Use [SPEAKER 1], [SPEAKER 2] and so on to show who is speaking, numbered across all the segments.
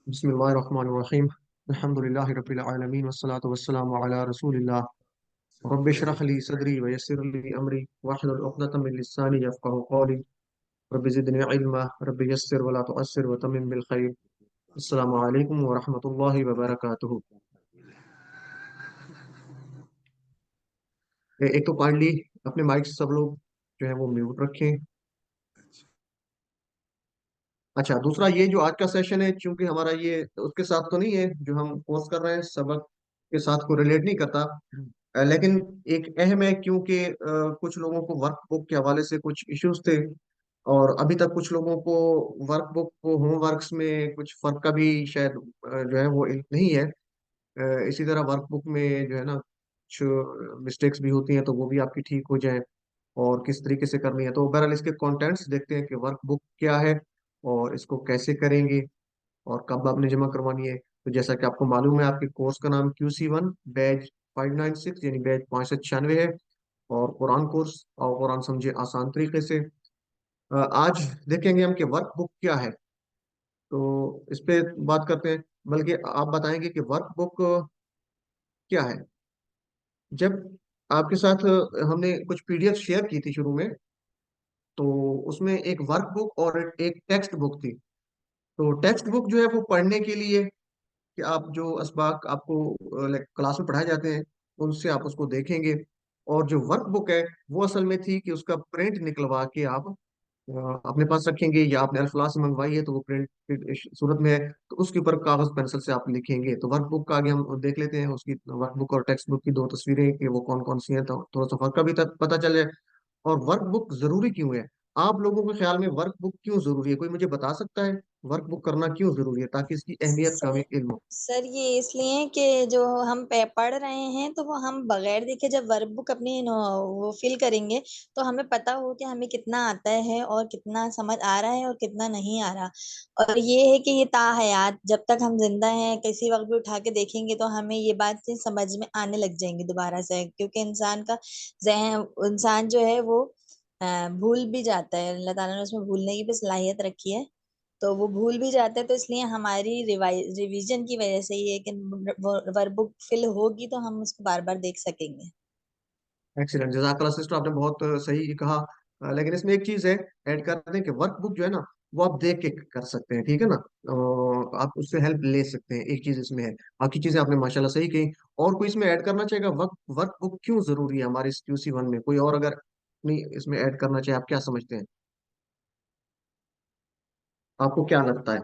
[SPEAKER 1] बिस्मिल्लाहिर्रहमानिर्रहीम। अल्हम्दुलिल्लाहि रब्बिल आलमीन वस्सलातु वस्सलामु अला रसूलिल्लाह। रब्बि इश्रह ली सदरी व यस्सिर ली अमरी वहलुल उक़दतम मिन लिसानी यफ़क़हू क़ौली। रब्बि ज़िदनी इल्मा रब्बि यस्सिर व ला तुअस्सिर व तम्मिम बिल खैर। अस्सलामु अलैकुम व रहमतुल्लाहि व बरकातुहू। एक तो काइंडली अपने माइक सब लोग जो है वो म्यूट रखें। अच्छा, दूसरा ये जो आज का सेशन है, चूंकि हमारा ये उसके साथ तो नहीं है जो हम कोर्स कर रहे हैं, सबक के साथ को रिलेट नहीं करता। लेकिन एक अहम है, क्योंकि कुछ लोगों को वर्कबुक के हवाले से कुछ इश्यूज थे। और अभी तक कुछ लोगों को वर्कबुक को होमवर्क्स में कुछ फर्क का भी शायद जो है वो नहीं है। इसी तरह वर्कबुक में जो है ना कुछ मिस्टेक्स भी होती हैं, तो वो भी आपकी ठीक हो जाए और किस तरीके से करनी है। तो बहरहाल इसके कंटेंट्स देखते हैं कि वर्कबुक क्या है और इसको कैसे करेंगे और कब आपने जमा करवानी है। तो जैसा कि आपको मालूम है, आपके कोर्स का नाम QC1 बैच 596 यानी बैच 596 है। और कुरान कोर्स और कुरान समझे आसान तरीके से। आज देखेंगे हम कि वर्कबुक क्या है। तो इस पे बात करते हैं। बल्कि आप बताएंगे कि वर्कबुक क्या है। जब आपके साथ हमने कुछ PDF शेयर की थी शुरू में, तो उसमें एक वर्कबुक और एक टेक्स्ट बुक थी। तो टेक्स्ट बुक जो है वो पढ़ने के लिए कि आप जो असबाक आपको लाइक क्लास में पढ़ाए जाते हैं उनसे आप उसको देखेंगे। और जो वर्कबुक है वो असल में थी कि उसका प्रिंट निकलवा के आप अपने पास रखेंगे, या आपने अल्फला से मंगवाई है तो वो प्रिंट सूरत में है, तो उसके ऊपर कागज पेंसिल से आप लिखेंगे। तो वर्कबुक का आगे हम देख लेते हैं, उसकी वर्कबुक और टेक्स्ट बुक की दो तस्वीरें कि वो कौन कौन सी हैं, तो थोड़ा सा फर्क का भी पता चल जाए। और वर्कबुक जरूरी क्यों है, आप लोगों के ख्याल में वर्कबुक क्यों जरूरी है, कोई मुझे बता सकता है वर्कबुक करना क्यों जरूरी है, ताकि इसकी अहमियत का हमें
[SPEAKER 2] सर
[SPEAKER 1] इल्म हो।
[SPEAKER 2] सर ये इसलिए कि जो हम पढ़ रहे हैं तो वो हम बगैर देखे जब वर्कबुक अपनी वो फिल करेंगे तो हमें पता हो कि हमें कितना आता है और कितना समझ आ रहा है और कितना नहीं आ रहा। और ये है कि ये ताहयात जब तक हम जिंदा हैं किसी वक्त भी उठा के देखेंगे तो हमें ये बात से समझ में आने लग जाएंगी दोबारा से, क्योंकि इंसान का जहन इंसान जो है वो भूल भी जाता है। अल्लाह ताला ने उसमें भूलने की भी सलाहियत रखी है, तो वो भूल भी जाते हैं। तो इसलिए हमारी रिवीजन की वजह से ये है कि वर्कबुक फिल होगी तो हम उसको बार बार देख सकेंगे।
[SPEAKER 1] एक्सीलेंट, जजाकल्लाह सिस्टर, आपने बहुत सही कहा। लेकिन इसमें एक चीज है, ऐड कर दें कि वर्कबुक जो है ना वो आप देख के कर सकते हैं, ठीक है ना। आप उससे हेल्प ले सकते हैं, एक चीज इसमें है। बाकी चीजें आपने माशाल्लाह सही कही। और कोई इसमें ऐड करना चाहेगा, वर्कबुक क्यों जरूरी है हमारे इस QC1 में, कोई और अगर नहीं इसमें ऐड करना चाहे, आप क्या समझते हैं, आपको क्या लगता है।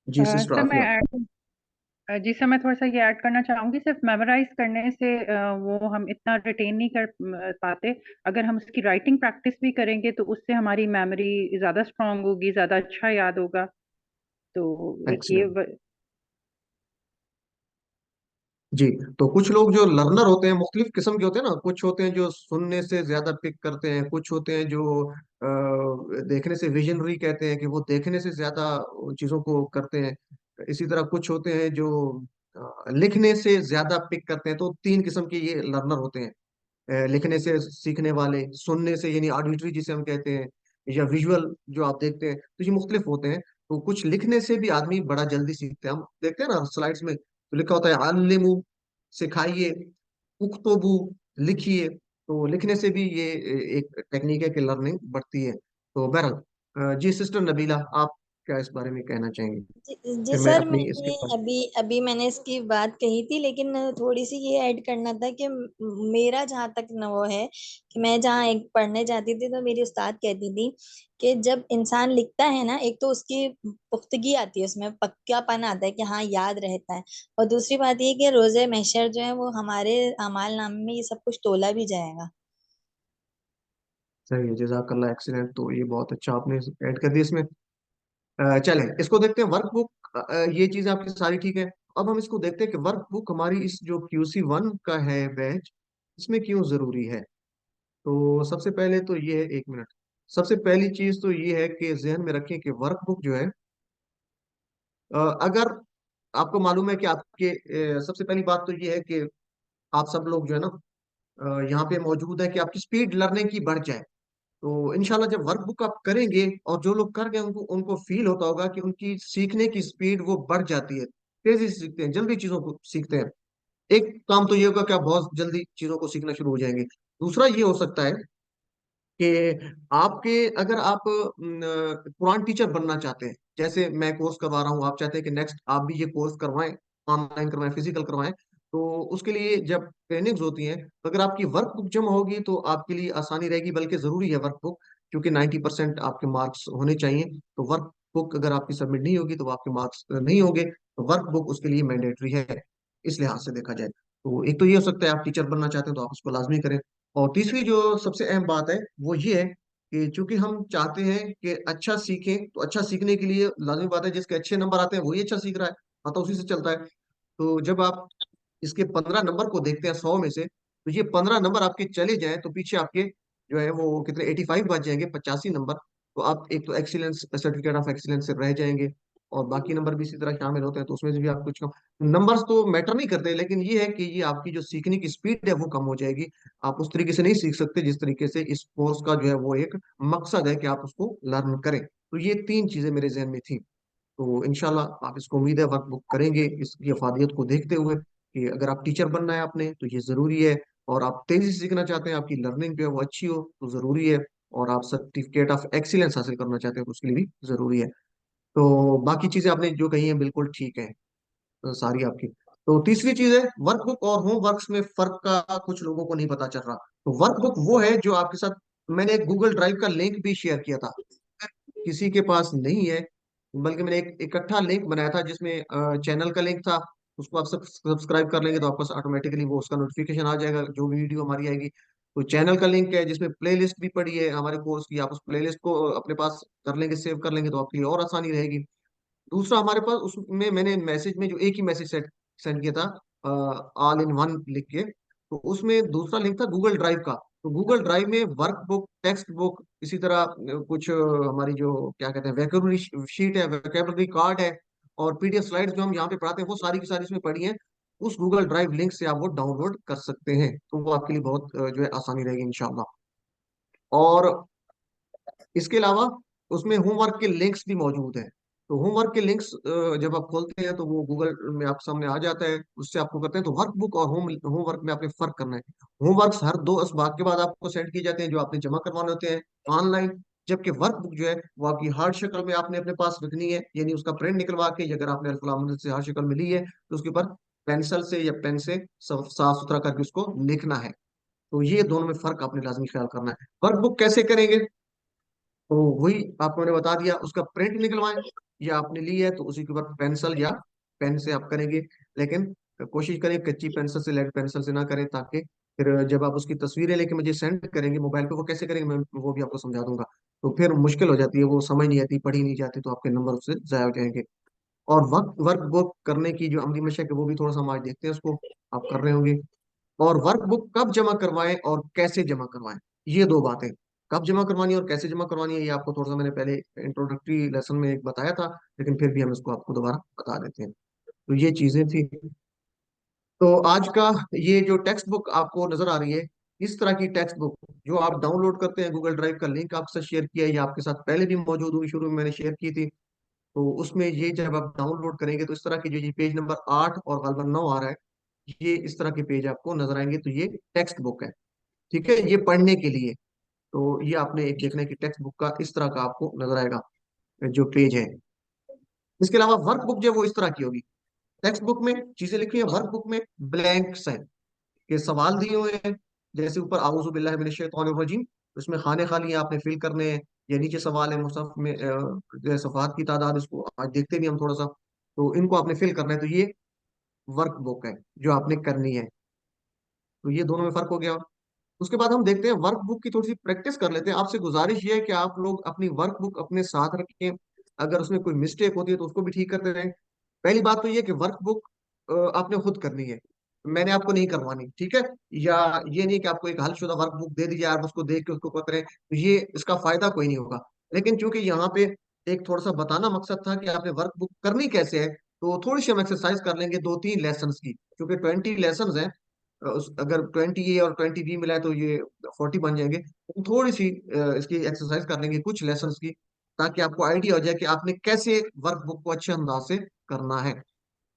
[SPEAKER 1] जी सिस्टर
[SPEAKER 3] सर मैं
[SPEAKER 1] आफिया।
[SPEAKER 3] जी सर मैं थोड़ा सा ये ऐड करना चाहूंगी। सिर्फ मेमोराइज करने से वो हम इतना रिटेन नहीं कर पाते। अगर हम उसकी राइटिंग प्रैक्टिस भी करेंगे तो उससे हमारी मेमोरी ज़्यादा स्ट्रांग होगी, ज़्यादा अच्छा याद होगा। तो एक ये
[SPEAKER 1] एक्सीलेंट। जी। तो कुछ लोग जो लर्नर होते हैं मुख्तलिफ किस्म के होते हैं ना, कुछ होते हैं जो सुनने से ज्यादा पिक करते हैं, कुछ होते हैं जो देखने से विजनरी कहते हैं कि वो देखने से ज्यादा उन चीजों को करते हैं। इसी तरह कुछ होते हैं जो लिखने से ज्यादा पिक करते हैं। तो तीन किस्म के ये लर्नर होते हैं। लिखने से सीखने वाले, सुनने से यानी ऑडिटरी जिसे हम कहते हैं, या विजुअल जो आप देखते हैं, तो ये मुख्तलिफ होते हैं। तो कुछ लिखने से भी आदमी बड़ा जल्दी सीखते हैं, हम देखते हैं ना स्लाइड्स में तो लिखा होता है अल्लिमु, सिखाइए, उक्तबु, लिखिए। तो लिखने से भी ये एक टेक्निक है कि लर्निंग बढ़ती है। तो बहरहाल जी सिस्टर नबीला, आप क्या इस बारे में कहना चाहेंगे,
[SPEAKER 2] जी
[SPEAKER 1] फिर मैं
[SPEAKER 2] सर,
[SPEAKER 1] अपनी इसके
[SPEAKER 2] मैंने
[SPEAKER 1] ऊपर।
[SPEAKER 2] अभी अभी मैंने इसकी बात कही थी, लेकिन थोड़ी सी ये ऐड करना था कि मेरा जहाँ तक न वो है कि मैं जहाँ एक पढ़ने जाती थी तो मेरी उस्ताद कहती थी कि जब इंसान लिखता है ना, एक तो उसकी पुख्तगी आती है, उसमें पक्कापन आता है कि हाँ याद रहता है। और दूसरी बात ये कि रोजे महशर जो है वो हमारे अमाल नाम में ये सब कुछ तोला भी जाएगा।
[SPEAKER 1] सही है, जजाकल्ला, एक्सीलेंट। तो ये बहुत अच्छा आपने ऐड कर दिया इसमें। चलें इसको देखते हैं वर्कबुक। ये चीज आपकी सारी ठीक है। अब हम इसको देखते हैं कि वर्कबुक हमारी इस जो QC1 का है बैच, इसमें क्यों जरूरी है। तो सबसे पहले तो ये है, एक मिनट। सबसे पहली चीज तो ये है कि जहन में रखें कि वर्कबुक जो है, अगर आपको मालूम है कि आपके सबसे पहली बात तो ये है कि आप सब लोग जो है ना यहाँ पे मौजूद है कि आपकी स्पीड लर्निंग की बढ़ जाए। तो इंशाल्लाह जब वर्कबुक आप करेंगे और जो लोग कर गए उनको उनको फील होता होगा कि उनकी सीखने की स्पीड वो बढ़ जाती है, तेजी से सीखते हैं, जल्दी चीजों को सीखते हैं। एक काम तो ये होगा कि आप बहुत जल्दी चीजों को सीखना शुरू हो जाएंगे। दूसरा ये हो सकता है कि आपके अगर आप पुरान टीचर बनना चाहते हैं, जैसे मैं कोर्स करवा रहा हूँ, आप चाहते हैं कि नेक्स्ट आप भी ये कोर्स करवाएं, ऑनलाइन करवाएं, फिजिकल करवाएं, तो उसके लिए जब ट्रेनिंग्स होती हैं, तो अगर आपकी वर्कबुक जमा होगी तो आपके लिए आसानी रहेगी, बल्कि जरूरी है वर्कबुक, क्योंकि 90% आपके मार्क्स होने चाहिए। तो वर्कबुक अगर आपकी सबमिट नहीं होगी तो आपके मार्क्स नहीं होंगे, तो वर्कबुक उसके लिए मैंडेटरी है, इस लिहाज से देखा जाए। तो एक तो ये हो सकता है आप टीचर बनना चाहते हैं तो आप उसको लाजमी करें। और तीसरी जो सबसे अहम बात है वो ये है कि चूंकि हम चाहते हैं कि अच्छा सीखें, तो अच्छा सीखने के लिए लाजमी बात है जिसके अच्छे नंबर आते हैं वही अच्छा सीख रहा है, तो उसी से चलता है। तो जब आप इसके 15 नंबर को देखते हैं 100 में से, तो ये 15 नंबर आपके चले जाएं तो पीछे आपके जो है वो कितने 85 बच जाएंगे, 85 नंबर। तो आप एक तो एक्सीलेंस सर्टिफिकेट ऑफ एक्सीलेंस से रह जाएंगे, और बाकी नंबर भी इसी तरह शामिल होते हैं, तो उसमें से भी आप कुछ कम। नंबर्स तो मैटर नहीं करते, लेकिन ये है कि ये आपकी जो सीखने की स्पीड है वो कम हो जाएगी। आप उस तरीके से नहीं सीख सकते जिस तरीके से इस कोर्स का जो है वो एक मकसद है कि आप उसको लर्न करें। तो ये तीन चीजें मेरे जहन में थी। तो इंशाल्लाह आप इसको उम्मीद है वर्कबुक करेंगे इसकी अफादियत को देखते हुए, कि अगर आप टीचर बनना है आपने तो ये जरूरी है, और आप तेजी से सीखना चाहते हैं, आपकी लर्निंग जो है वो अच्छी हो तो जरूरी है, और आप सर्टिफिकेट ऑफ एक्सीलेंस हासिल करना चाहते हैं तो उसके लिए भी जरूरी है। तो बाकी चीजें आपने जो कही हैं बिल्कुल ठीक है, सारी आपकी। तो तीसरी चीज है वर्कबुक और होमवर्क्स में फर्क का कुछ लोगों को नहीं पता चल रहा। तो वर्कबुक वो है जो आपके साथ, मैंने एक गूगल ड्राइव का लिंक भी शेयर किया था, किसी के पास नहीं है, बल्कि मैंने एक इकट्ठा लिंक बनाया था जिसमें चैनल का लिंक था, उसको आप सब्सक्राइब कर लेंगे तो आपको ऑटोमेटिकली वो उसका नोटिफिकेशन आ जाएगा जो भी वीडियो हमारी आएगी। तो चैनल का लिंक है जिसमें प्लेलिस्ट भी पड़ी है हमारे कोर्स की, आप उस प्लेलिस्ट को अपने पास कर लेंगे, सेव कर लेंगे तो आपके लिए और आसानी रहेगी। दूसरा हमारे पास उसमें मैंने मैसेज में जो एक ही मैसेज सेट सेंड किया था, ऑल इन वन लिख के, तो उसमें दूसरा लिंक था गूगल ड्राइव का। तो गूगल ड्राइव में वर्कबुक, टेक्स्ट बुक, इसी तरह कुछ हमारी जो क्या कहते हैं वैकेबलरी शीट है, वैकेबलरी कार्ड है, और पीडीएफ स्लाइड्स जो हम यहाँ पे पढ़ाते हैं वो सारी की सारी इसमें पड़ी हैं। उस गूगल ड्राइव लिंक से आप वो डाउनलोड कर सकते हैं, तो वो आपके लिए बहुत जो है आसानी रहेगी इंशाल्लाह। और इसके अलावा उसमें होमवर्क के लिंक्स भी मौजूद हैं। तो होमवर्क के लिंक्स जब आप खोलते हैं तो वो गूगल में आप सामने आ जाता है, उससे आपको करते हैं। तो वर्कबुक और होमवर्क में आपने फर्क करना है। होमवर्क्स हर 2 असबाक के बाद आपको सेंड किए जाते हैं जो आपने जमा करवाने होते हैं ऑनलाइन, जबकि वर्कबुक जो है वो आपकी हार्ड शक्ल में आपने अपने पास रखनी है, यानी उसका प्रिंट निकलवा के, अगर आपने अल्फलामद से हार्ड शक्ल में ली है तो उसके ऊपर पेंसिल से या पेन से साफ सुथरा करके उसको लिखना है। तो ये दोनों में फर्क आपने लाजमी ख्याल करना है। वर्कबुक कैसे करेंगे, तो वही आपको मैंने बता दिया, उसका प्रिंट निकलवाएं, या आपने ली है तो उसी के ऊपर पेंसिल या पेन से आप करेंगे। लेकिन कोशिश करें कच्ची पेंसिल से, लेड पेंसिल से ना करें, ताकि फिर जब आप उसकी तस्वीरें लेके मुझे सेंड करेंगे मोबाइल पे, वो कैसे करेंगे मैं वो भी आपको समझा दूंगा। तो फिर मुश्किल हो जाती है, वो समझ नहीं आती, पढ़ी नहीं जाती, तो आपके नंबर उससे जाया हो जाएंगे। और वर्कबुक करने की जो अमली मशक है वो भी थोड़ा सा हम आज देखते हैं, उसको आप कर रहे होंगे। और वर्कबुक कब जमा करवाएं और कैसे जमा करवाएं, ये दो बातें, कब जमा करवानी है और कैसे जमा करवानी है, ये आपको थोड़ा सा मैंने पहले इंट्रोडक्टरी लेसन में एक बताया था, लेकिन फिर भी हम इसको आपको दोबारा बता देते हैं। तो ये चीजें थी। तो आज का ये जो टेक्स्ट बुक आपको नजर आ रही है, इस तरह की टेक्स्ट बुक जो आप डाउनलोड करते हैं, गूगल ड्राइव का लिंक आपके साथ शेयर किया है, या आपके साथ पहले भी मौजूद हुई, शुरू में मैंने शेयर की थी। तो उसमें ये जब आप डाउनलोड करेंगे तो इस तरह की जो ये पेज नंबर 8 और गलबन 9 आ रहा है, ये इस तरह के पेज आपको नजर आएंगे, तो ये टेक्स्ट बुक है। ठीक है, ये पढ़ने के लिए। तो ये आपने एक देखना है कि टेक्स्ट बुक का इस तरह का आपको नजर आएगा जो पेज है। इसके अलावा वर्कबुक जो है वो इस तरह की होगी। टेक्स्ट बुक में चीजें लिखी है, वर्कबुक में ब्लैंक्स हैं, ये सवाल दिए हुए हैं, जैसे ऊपर आऊज़ु बिल्लाहि मिनश शैतानिर रजीम, उसमें खाने खाली हैं आपने फिल करने हैं। या नीचे सवाल है मुसहफ में, जो है सफ़हात की तादाद, इसको आज देखते भी हम थोड़ा सा, तो इनको आपने फिल करना है। तो ये वर्कबुक है जो आपने करनी है। तो ये दोनों में फर्क हो गया। उसके बाद हम देखते हैं वर्कबुक की थोड़ी सी प्रैक्टिस कर लेते हैं। आपसे गुजारिश ये है कि आप लोग अपनी वर्कबुक अपने साथ रखें, अगर उसमें कोई मिस्टेक होती है तो उसको भी ठीक करते रहें। पहली बात तो ये कि वर्कबुक आपने खुद करनी है, मैंने आपको नहीं करवानी, ठीक है। या ये नहीं कि आपको एक हलशुदा वर्कबुक दे दीजिए, आप उसको देख के उसको करें, तो ये इसका फायदा कोई नहीं होगा। लेकिन चूंकि यहाँ पे एक थोड़ा सा बताना मकसद था कि आपने वर्कबुक करनी कैसे है, तो थोड़ी सी हम एक्सरसाइज कर लेंगे 2-3 लेसन की, क्योंकि 20 लेसन हैं। अगर 20 ए और 20 बी मिला है तो ये 40 बन जाएंगे। तो थोड़ी सी इसकी एक्सरसाइज कर लेंगे कुछ लेसन्स की, ताकि आपको आइडिया हो जाए कि आपने कैसे वर्कबुक को अच्छे अंदाज से करना है।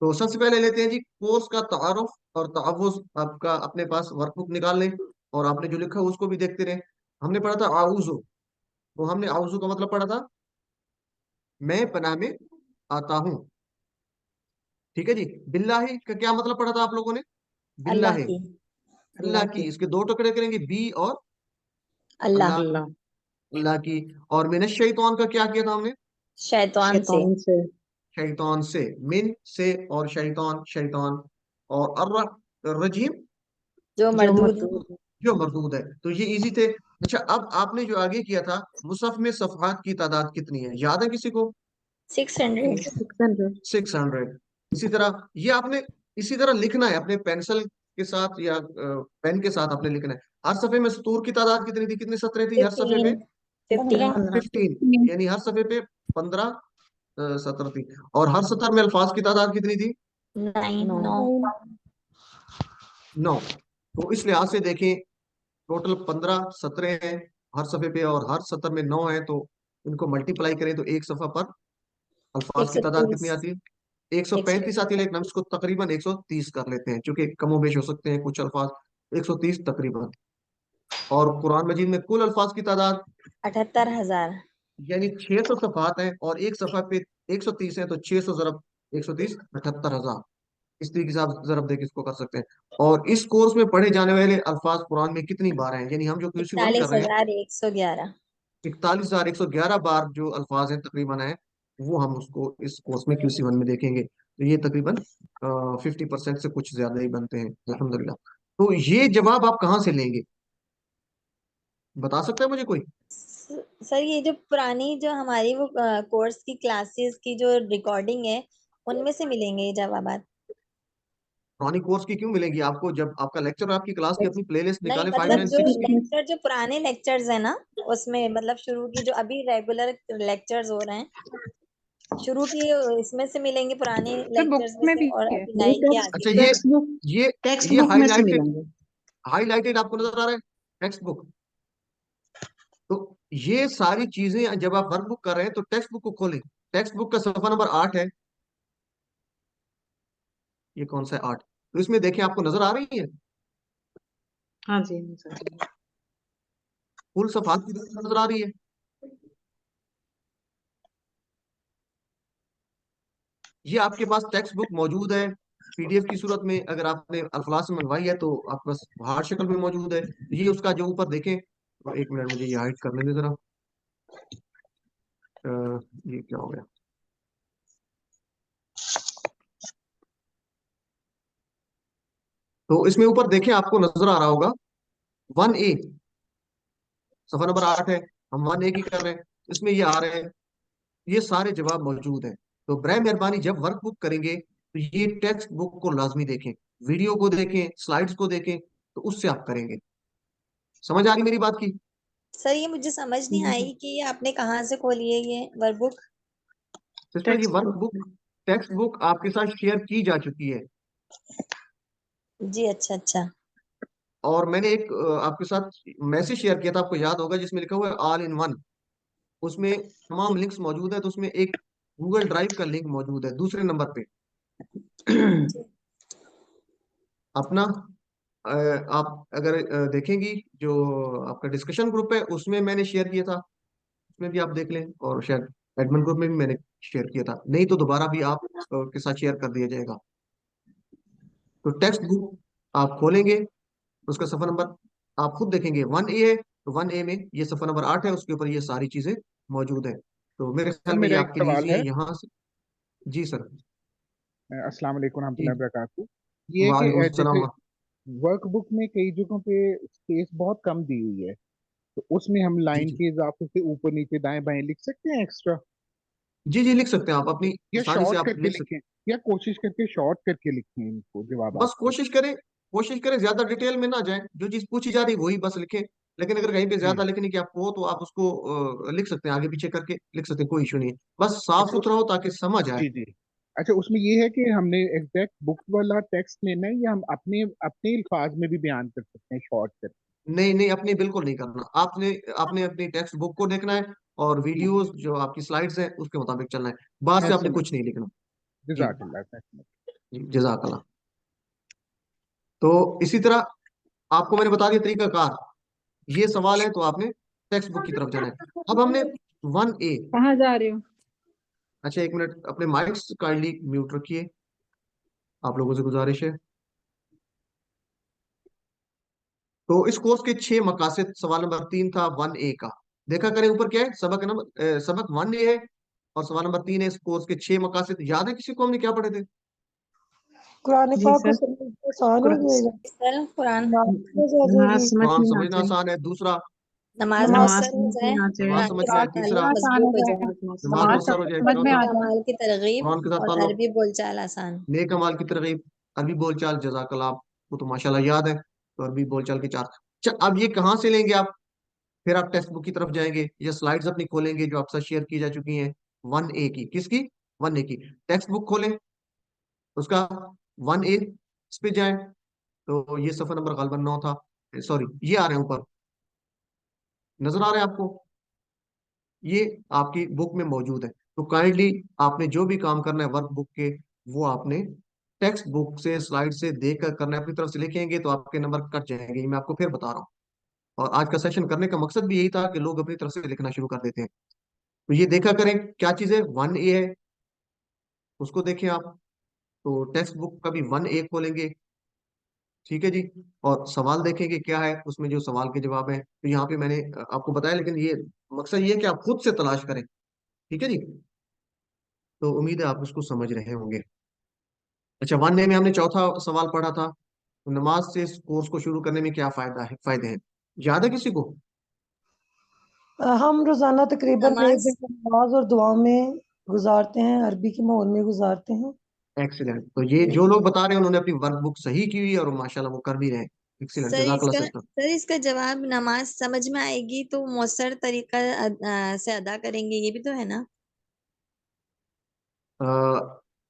[SPEAKER 1] तो सबसे पहले लेते हैं जी कोर्स का तारुफ और तअव्वुज़। आपका अपने पास वर्कबुक निकाल लें और आपने जो लिखा है उसको भी देखते रहे। हमने पढ़ा था आउज़ु, तो हमने आउज़ु का मतलब पढ़ा था मैं पनाह में आता हूँ। ठीक है जी। बिल्लाहि का क्या मतलब पढ़ा था आप लोगों ने?
[SPEAKER 2] अल्लाह
[SPEAKER 1] बिल्लाहि,
[SPEAKER 2] की।
[SPEAKER 1] अल्लाह
[SPEAKER 2] अल्लाह
[SPEAKER 1] की,
[SPEAKER 2] की।
[SPEAKER 1] इसके दो टुकड़े करेंगे, बी और
[SPEAKER 2] अल्लाह।
[SPEAKER 1] अल्लाह,
[SPEAKER 4] अल्लाह।
[SPEAKER 1] अल्लाह की। और मिन शैतान का क्या किया था हमने?
[SPEAKER 2] शैतान से।
[SPEAKER 4] शैतान से।
[SPEAKER 1] शैतान से, मिन से और शैतान, शैतान। और रजीम,
[SPEAKER 2] जो
[SPEAKER 4] जो
[SPEAKER 2] मरदूद है।
[SPEAKER 4] मरदूद है।
[SPEAKER 1] जो मरदूद है। तो ये इजी थे। अच्छा, अब आपने जो आगे किया था, मुसहफ में सफ़हात की तादाद कितनी है, याद है किसी को?
[SPEAKER 2] 600।
[SPEAKER 4] 600।
[SPEAKER 1] 600। इसी तरह ये आपने इसी तरह लिखना है अपने पेंसिल के साथ या पेन के साथ आपने लिखना है। हर सफे में सतूर की तादाद कितनी थी, कितनी सतरें थी हर सफे
[SPEAKER 2] 15।
[SPEAKER 1] पे?
[SPEAKER 2] 15।
[SPEAKER 4] 15।
[SPEAKER 1] 15, यानी हर सफे पे 15 सतर थी। और हर सतर में अल्फाज की तादाद कितनी थी?
[SPEAKER 2] 9।
[SPEAKER 4] 9।
[SPEAKER 2] 9।
[SPEAKER 1] 9। तो इस लिहाज से देखें, टोटल 15 सतरें हैं हर सफे पे, और हर सतर में 9 है, तो इनको मल्टीप्लाई करें तो एक सफा पर अल्फाज की तादाद
[SPEAKER 2] 130।
[SPEAKER 1] कितनी आती है? 135 आती है।
[SPEAKER 2] 130।
[SPEAKER 1] लेकिन हम इसको तकरीबन 130 कर लेते हैं, क्योंकि कमो बेश हो सकते हैं कुछ अल्फाज। 130 तकरीबन। और कुरान मजीद में कुल अल्फाज की तादाद
[SPEAKER 2] 78,000।
[SPEAKER 1] यानी 600 सफ़ात हैं, और एक सफ़ा पे 130 है, तो 600 ज़रब 130, 78,000। इस तरीके से आप ज़रब देख इसको कर सकते हैं। और इस कोर्स में पढ़े जाने वाले अल्फाज कुरान में कितनी बार हैं, यानी हम जो QC 1 कर
[SPEAKER 2] इकतालीस
[SPEAKER 1] रहे हैं,
[SPEAKER 2] हजार एक सौ ग्यारह
[SPEAKER 1] 41,111 बार जो अल्फाज हैं तकरीबन है, वो हम उसको इस कोर्स में QC 1 में देखेंगे। तो ये तकरीबन 50% से कुछ ज्यादा ही बनते हैं अल्हम्दुलिल्लाह। तो ये जवाब आप कहाँ से लेंगे, बता सकते हैं मुझे कोई?
[SPEAKER 2] सर ये जो पुरानी जो हमारी वो कोर्स की क्लासेस की जो रिकॉर्डिंग है, उनमें से मिलेंगे ये जवाबात।
[SPEAKER 1] पुरानी कोर्स की क्यों मिलेगी आपको, जब आपका लेक्चर, आपकी क्लास की अपनी प्लेलिस्ट
[SPEAKER 2] नहीं
[SPEAKER 1] निकालें
[SPEAKER 2] मतलब जो
[SPEAKER 1] 596 की।
[SPEAKER 2] लेक्चर जो पुराने लेक्चर्स है ना, उसमें मतलब शुरू की जो अभी रेगुलर लेक्चर्स हो रहे हैं, शुरू की इसमें से मिलेंगे, पुराने
[SPEAKER 3] सर बुक
[SPEAKER 2] लेक्चर्स में
[SPEAKER 3] में
[SPEAKER 2] से,
[SPEAKER 3] भी
[SPEAKER 2] और
[SPEAKER 3] है।
[SPEAKER 2] अभी
[SPEAKER 4] ये
[SPEAKER 2] नए के आगे
[SPEAKER 1] अच्छा,
[SPEAKER 2] के।
[SPEAKER 1] ये
[SPEAKER 4] टेक्स्ट बुक,
[SPEAKER 1] ये
[SPEAKER 4] टेक्स्ट
[SPEAKER 1] ये
[SPEAKER 4] बुक में से
[SPEAKER 1] हाईलाइटेड,
[SPEAKER 4] मिलेंगे।
[SPEAKER 1] हाईलाइटेड आपको नजर आ रहा है टेक्स्ट बुक? तो ये सारी चीजें जब आप वर्क बुक कर रहे हैं तो टेक्स्ट बुक को खोलें। टेक्स्ट बुक का सफा नंबर 8 है। ये कौन सा है? 8। तो इसमें देखें, आपको नजर आ रही है
[SPEAKER 4] हाँ जी, हाँ सर।
[SPEAKER 1] फुल सफात की नजर आ रही है। ये आपके पास टेक्स्ट बुक मौजूद है PDF की सूरत में। अगर आपने अल्फलास से मंगवाई है तो आपके पास हार्ड शक्ल में मौजूद है। ये उसका जो ऊपर देखें, तो एक मिनट मुझे ये हाइड कर लेने जरा। अ, ये क्या हो गया? तो इसमें ऊपर देखें, आपको नजर आ रहा होगा 1A, सफा नंबर 8 है। हम 1A की कर रहे हैं, इसमें ये आ रहे हैं, ये सारे जवाब मौजूद हैं। तो बराए मेहरबानी जब वर्क बुक करेंगे तो ये टेक्स्ट बुक को लाजमी देखें, वीडियो को देखें, स्लाइड्स को देखें, तो उससे आप करेंगे। समझ आ रही मेरी बात की?
[SPEAKER 2] सर ये मुझे समझ नहीं आई कि ये आपने कहाँ से खोली है ये वर्कबुक।
[SPEAKER 1] सिस्टर, ये
[SPEAKER 4] text
[SPEAKER 1] work
[SPEAKER 4] book
[SPEAKER 1] book, text book आपके साथ शेयर की जा चुकी है।
[SPEAKER 2] जी अच्छा अच्छा।
[SPEAKER 1] और मैंने एक आपके साथ मैसेज शेयर किया था, आपको याद होगा, जिसमें लिखा हुआ है ऑल इन वन। उसमें तमाम लिंक्स मौजूद है। तो उसमें एक गूगल ड्राइव का लिंक मौजूद है दूसरे नंबर पे अपना। आप अगर देखेंगी, जो आपका डिस्कशन ग्रुप है उसमें मैंने शेयर किया था, उसमें भी आप देख लें। और शायद एडमिन ग्रुप में भी मैंने शेयर किया था, नहीं तो दोबारा भी आप के साथ शेयर कर दिया जाएगा। तो टेक्स्ट बुक आप खोलेंगे, उसका सफा नंबर आप खुद देखेंगे 1A है, तो 1A में ये सफा नंबर 8 है, उसके ऊपर ये सारी चीजें मौजूद है। तो मेरे
[SPEAKER 5] सर
[SPEAKER 1] ख्याल में ये
[SPEAKER 5] मेरा एक
[SPEAKER 1] आपके लिए
[SPEAKER 5] सवाल
[SPEAKER 1] ईजी है
[SPEAKER 5] है।
[SPEAKER 1] यहाँ से। जी सर।
[SPEAKER 5] अस्सलाम वालेकुम
[SPEAKER 1] जी,
[SPEAKER 5] रहमतुल्लाहि व बरकातहू। ये है कि
[SPEAKER 1] वालेकुम
[SPEAKER 5] जैसे
[SPEAKER 1] सलाम।
[SPEAKER 5] वर्कबुक में कई जगहों पे स्पेस बहुत कम दी हुई है, तो उसमें हम
[SPEAKER 1] जी
[SPEAKER 5] लाइन
[SPEAKER 1] जी
[SPEAKER 5] के इजाफे से ऊपर नीचे दाएं बाएं लिख सकते हैं एक्स्ट्रा,
[SPEAKER 1] जी जी, लिख सकते हैं आप अपनी
[SPEAKER 5] या
[SPEAKER 1] आसानी से
[SPEAKER 5] शॉर्ट
[SPEAKER 1] आप
[SPEAKER 5] करके
[SPEAKER 1] लिख सकते
[SPEAKER 5] लिखें, या कोशिश करके शॉर्ट करके लिखें इनको जवाब
[SPEAKER 1] हैं। बस
[SPEAKER 5] आपको।
[SPEAKER 1] कोशिश करें ज्यादा डिटेल में ना जाए, जो चीज पूछी जा रही वही बस लिखें। लेकिन अगर कहीं पे ज्यादा
[SPEAKER 5] जी।
[SPEAKER 1] लिखने की आपको हो तो आप उसको लिख सकते हैं, आगे पीछे करके लिख सकते हैं, कोई इशू नहीं है। बस साफ
[SPEAKER 5] अच्छा।
[SPEAKER 1] सुथरा हो ताकि समझ आए।
[SPEAKER 5] जी जी। अच्छा, उसमें ये है कि हमने एग्जैक्ट बुक वाला टेक्स्ट लेना है या हम अपने अपने अल्फाज में भी बयान कर सकते हैं शॉर्ट कर?
[SPEAKER 1] नहीं नहीं, अपनी बिल्कुल नहीं करना आपने। आपने अपनी टेक्स्ट बुक को देखना है और वीडियोस जो आपकी स्लाइड्स हैं उसके मुताबिक चलना है। बाद
[SPEAKER 5] मैं
[SPEAKER 1] से आपने
[SPEAKER 5] समझ।
[SPEAKER 1] कुछ नहीं लिखना। जी
[SPEAKER 5] जजाकल्लाह, मैं समझ।
[SPEAKER 1] जी, जजाकल्लाह। तो इसी तरह आपको मैंने बता दिया तरीका कार। ये सवाल है तो आपने टेक्स्ट बुक की तरफ जाना है। अब हमने 1A।
[SPEAKER 4] कहाँ जा रहे हो?
[SPEAKER 1] अच्छा, एक मिनट, अपने माइक्स काइंडली म्यूट रखिए, आप लोगों से गुजारिश है। तो इस कोर्स के 6 मकासद, सवाल नंबर 3 था 1A का। देखा करें ऊपर क्या है, सबक नंबर सबक 1A है और सवाल नंबर 3 है। इस कोर्स के 6 मकासद याद है किसी को, हमने क्या पढ़े थे?
[SPEAKER 6] कुरान
[SPEAKER 4] जी
[SPEAKER 6] पाक को
[SPEAKER 4] सर।
[SPEAKER 6] समझना आसान हो
[SPEAKER 4] कुरान
[SPEAKER 6] जाएगा,
[SPEAKER 2] सर कुरान
[SPEAKER 6] नमाज समझ आ
[SPEAKER 4] नमाज
[SPEAKER 6] जाएगी,
[SPEAKER 4] समझ
[SPEAKER 1] कुरान
[SPEAKER 4] में आ
[SPEAKER 1] समझना
[SPEAKER 4] जाए।
[SPEAKER 1] आसान है, दूसरा
[SPEAKER 2] नमाज
[SPEAKER 6] नमाज
[SPEAKER 4] नमाज
[SPEAKER 2] मुयस्सर हो
[SPEAKER 4] समझ
[SPEAKER 2] जाए,
[SPEAKER 4] में आ जाए।
[SPEAKER 1] नमाज
[SPEAKER 2] कुरान
[SPEAKER 1] समझ
[SPEAKER 2] की
[SPEAKER 1] में आए,
[SPEAKER 3] किरात
[SPEAKER 1] तीसरा
[SPEAKER 2] तालीम
[SPEAKER 3] आसान हो
[SPEAKER 2] मजबूत हो
[SPEAKER 3] जाए,
[SPEAKER 2] जाए,
[SPEAKER 1] नमाज
[SPEAKER 4] नमाज
[SPEAKER 3] नमाज
[SPEAKER 1] मुयस्सर हो जाए,
[SPEAKER 3] समझ में
[SPEAKER 1] चौथा
[SPEAKER 3] आ
[SPEAKER 2] नेक
[SPEAKER 3] जाए।
[SPEAKER 2] अमाल की तरगीब
[SPEAKER 1] कुरान के साथ
[SPEAKER 2] और
[SPEAKER 1] ताल्लुक,
[SPEAKER 2] अरबी बोलचाल आसान।
[SPEAKER 1] नेक अमाल की तरगीब, अरबी बोलचाल, जजाकल्लाह, आपको तो माशाल्लाह याद है। तो अरबी बोलचाल की चार। अच्छा, अब ये कहाँ से लेंगे आप? फिर आप टेक्स्ट बुक की तरफ जाएंगे या स्लाइड्स अपनी खोलेंगे जो आपसे शेयर की जा चुकी हैं 1A की। किसकी? 1A की। टेक्स्ट बुक खोलें, उसका 1A, इस पे जाएं। तो ये सफा नंबर गालबन 9 था, सॉरी ये आ रहे हैं ऊपर, नजर आ रहे हैं आपको? ये आपकी बुक में मौजूद है। तो काइंडली आपने जो भी काम करना है वर्क बुक के, वो आपने टेक्स्ट बुक से स्लाइड से देखकर करना है। अपनी तरफ से लिखेंगे तो आपके नंबर कट जाएंगे, ये मैं आपको फिर बता रहा हूँ। और आज का सेशन करने का मकसद भी यही था कि लोग अपनी तरफ से लिखना शुरू कर देते हैं। तो ये देखा करें क्या चीज़ है, 1A है, उसको देखें आप। तो टेक्स्ट बुक का भी 1A खोलेंगे, ठीक है जी। और सवाल देखेंगे क्या है उसमें, जो सवाल के जवाब है। तो यहाँ पे मैंने आपको बताया, लेकिन ये मकसद ये है कि आप खुद से तलाश करें, ठीक है जी। तो उम्मीद है आप उसको समझ रहे होंगे। अच्छा, 1A में हमने चौथा सवाल पढ़ा था, नमाज से इस कोर्स को शुरू करने में क्या फायदे हैं? याद है किसी को?
[SPEAKER 6] हम रोजाना तकरीबन एक
[SPEAKER 2] नमाज
[SPEAKER 6] घंटा नमाज और दुआ में गुजारते हैं, अरबी के माहौल में गुजारते हैं।
[SPEAKER 1] एक्सीलेंट। तो ये जो लोग बता रहे हैं उन्होंने अपनी वर्क बुक सही की हुई है और माशाल्लाह वो कर भी रहे हैं। एक्सीलेंट, जजाकल्ला सिस्टर।
[SPEAKER 2] सर इसका जवाब नमाज समझ में आएगी तो मौसर तरीका से अदा करेंगे, ये भी तो है ना?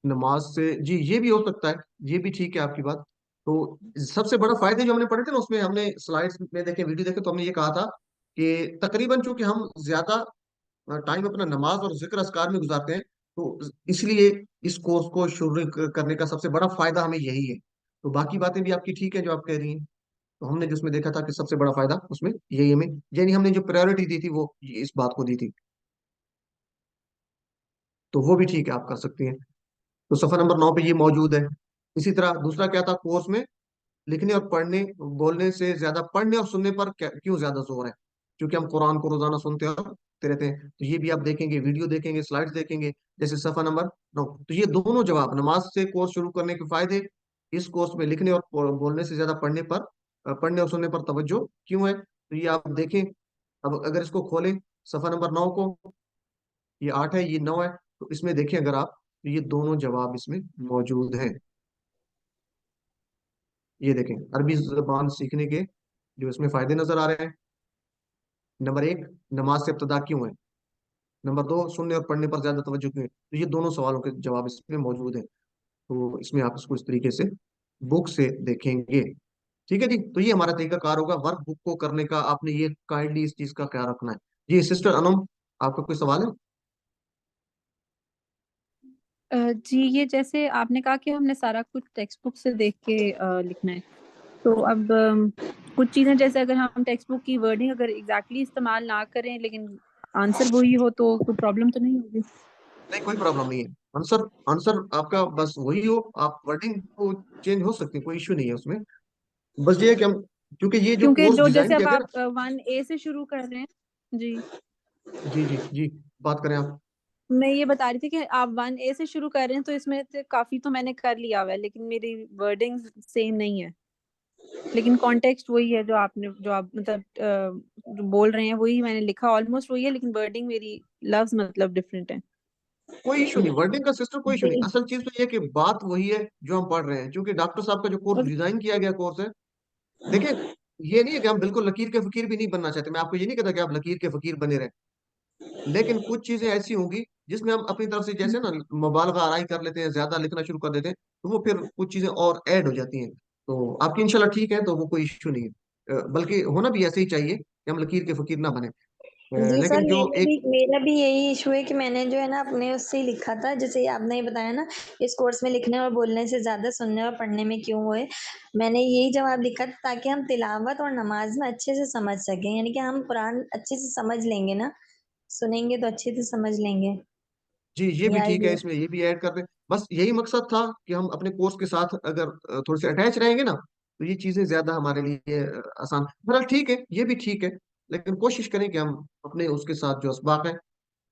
[SPEAKER 1] नमाज से जी, ये भी हो सकता है, ये भी ठीक है आपकी बात। तो सबसे बड़ा फायदे जो हमने पढ़े थे ना, उसमें हमने स्लाइड्स में देखे, वीडियो देखे, तो हमने ये कहा था कि तकरीबन चूंकि हम ज्यादा टाइम अपना नमाज और जिक्र अस्कार में गुजारते हैं, तो इसलिए इस कोर्स को शुरू करने का सबसे बड़ा फायदा हमें यही है। तो बाकी बातें भी आपकी ठीक है जो आप कह रही हैं। तो हमने जिसमें देखा था कि सबसे बड़ा फायदा उसमें यही हमें, यानी हमने जो प्रायोरिटी दी थी वो इस बात को दी थी। तो वो भी ठीक है, आप कर सकती हैं। तो सफा नंबर 9 पे ये मौजूद है। इसी तरह दूसरा क्या था कोर्स में, लिखने और पढ़ने बोलने से ज्यादा पढ़ने और सुनने पर क्यों ज्यादा जोर है? क्योंकि हम कुरान को रोजाना सुनते और पढ़ते रहते हैं। तो ये भी आप देखेंगे, वीडियो देखेंगे, स्लाइड्स देखेंगे, जैसे सफा नंबर 9। तो ये दोनों जवाब, नमाज से कोर्स शुरू करने के फायदे, इस कोर्स में लिखने और बोलने से ज्यादा पढ़ने पर, पढ़ने और सुनने पर तवज्जो क्यों है, तो ये आप देखें। अब अगर इसको खोलें, सफा नंबर 9 को, ये 8 है, ये 9 है, तो इसमें देखें अगर आप, तो ये दोनों जवाब इसमें मौजूद हैं। ये देखें, अरबी जबान सीखने के जो इसमें फायदे नजर आ रहे हैं। नंबर 1, नमाज से इब्तदा क्यों है? नंबर 2, सुनने और पढ़ने पर ज्यादा तवज्जो क्यों है? तो ये दोनों सवालों के जवाब इसमें मौजूद है। तो इसमें आप इसको इस तरीके से बुक से देखेंगे, ठीक है जी। तो ये हमारा तरीका कार होगा वर्क बुक को करने का। आपने ये काइंडली इस चीज का ख्याल रखना है। जी सिस्टर अनम, आपका कोई सवाल है?
[SPEAKER 7] जी, ये जैसे आपने कहा कि हमने सारा कुछ टेक्स्ट बुक से देख के लिखना है, तो अब कुछ चीज़ें जैसे अगर हम टेक्स्ट बुक की वर्डिंग अगर एग्जैक्टली इस्तेमाल ना करें लेकिन आंसर वही हो तो कोई प्रॉब्लम तो नहीं होगी?
[SPEAKER 1] नहीं, कोई प्रॉब्लम नहीं है। आंसर आंसर आपका बस वही हो, आप वर्डिंग को चेंज हो सकती है, कोई इश्यू नहीं है उसमें। बस ये है कि हम, क्योंकि ये जो
[SPEAKER 7] क्योंकि
[SPEAKER 1] कोर्स
[SPEAKER 7] जो जैसे
[SPEAKER 1] डिजाइन
[SPEAKER 7] अब
[SPEAKER 1] किया गया
[SPEAKER 7] आप
[SPEAKER 1] ना।
[SPEAKER 7] 1A से शुरू कर रहे हैं जी,
[SPEAKER 1] जी जी जी, बात करें आप।
[SPEAKER 7] मैं ये बता रही थी कि आप 1A से शुरू कर रहे हैं तो इसमें से काफी तो मैंने कर लिया हुआ है लेकिन मेरी वर्डिंग सेम नहीं है, लेकिन कॉन्टेक्स्ट वही है जो आपने जो आप मतलब जो बोल रहे हैं वही मैंने लिखा ऑलमोस्ट वही है, लेकिन वर्डिंग मेरी लफ्ज मतलब डिफरेंट है।
[SPEAKER 1] कोई इशू नहीं, वर्डिंग का सिस्टम कोई इशू नहीं।
[SPEAKER 7] जी।
[SPEAKER 1] असल चीज तो ये है कि बात वही है जो हम पढ़ रहे हैं, क्योंकि डॉक्टर साहब का जो कोर्स
[SPEAKER 7] और
[SPEAKER 1] डिजाइन किया गया कोर्स है। देखिए, ये नहीं है कि हम बिल्कुल लकीर के फकीर भी नहीं बनना चाहते। मैं आपको ये नहीं कहता कि आप लकीर के फकीर बने रहे, लेकिन कुछ चीजें ऐसी होंगी जिसमें हम अपनी तरफ से जैसे ना मुबालगा आराई कर लेते हैं, ज्यादा लिखना शुरू कर देते हैं, तो वो फिर कुछ चीजें और ऐड हो जाती हैं। तो आपकी इंशाल्लाह ठीक है, तो वो कोई इश्यू नहीं है। बल्कि होना भी ऐसे ही चाहिए कि हम लकीर के फकीर ना बने।
[SPEAKER 2] जी सर,
[SPEAKER 1] लेकिन जो एक
[SPEAKER 2] मेरा भी यही इशू है कि मैंने जो है ना अपने उससे ही लिखा था, जैसे आपने ही बताया ना, इस कोर्स में लिखने और बोलने से ज़्यादा सुनने और पढ़ने में क्यों हुए। मैंने यही जवाब लिखा था ताकि हम तिलावत और नमाज में अच्छे से समझ सकें, यानी कि हम कुरान अच्छे से समझ लेंगे ना, सुनेंगे तो अच्छे से समझ लेंगे।
[SPEAKER 1] जी, ये भी
[SPEAKER 2] या
[SPEAKER 1] ठीक है,
[SPEAKER 2] ये
[SPEAKER 1] इसमें ये भी ऐड कर दें। बस यही मकसद था कि हम अपने कोर्स के साथ अगर थोड़े से अटैच रहेंगे ना, तो ये चीजें ज्यादा हमारे लिए आसान। बहरहाल ठीक है, ये भी ठीक है। लेकिन कोशिश करें कि हम अपने उसके साथ जो असबाक है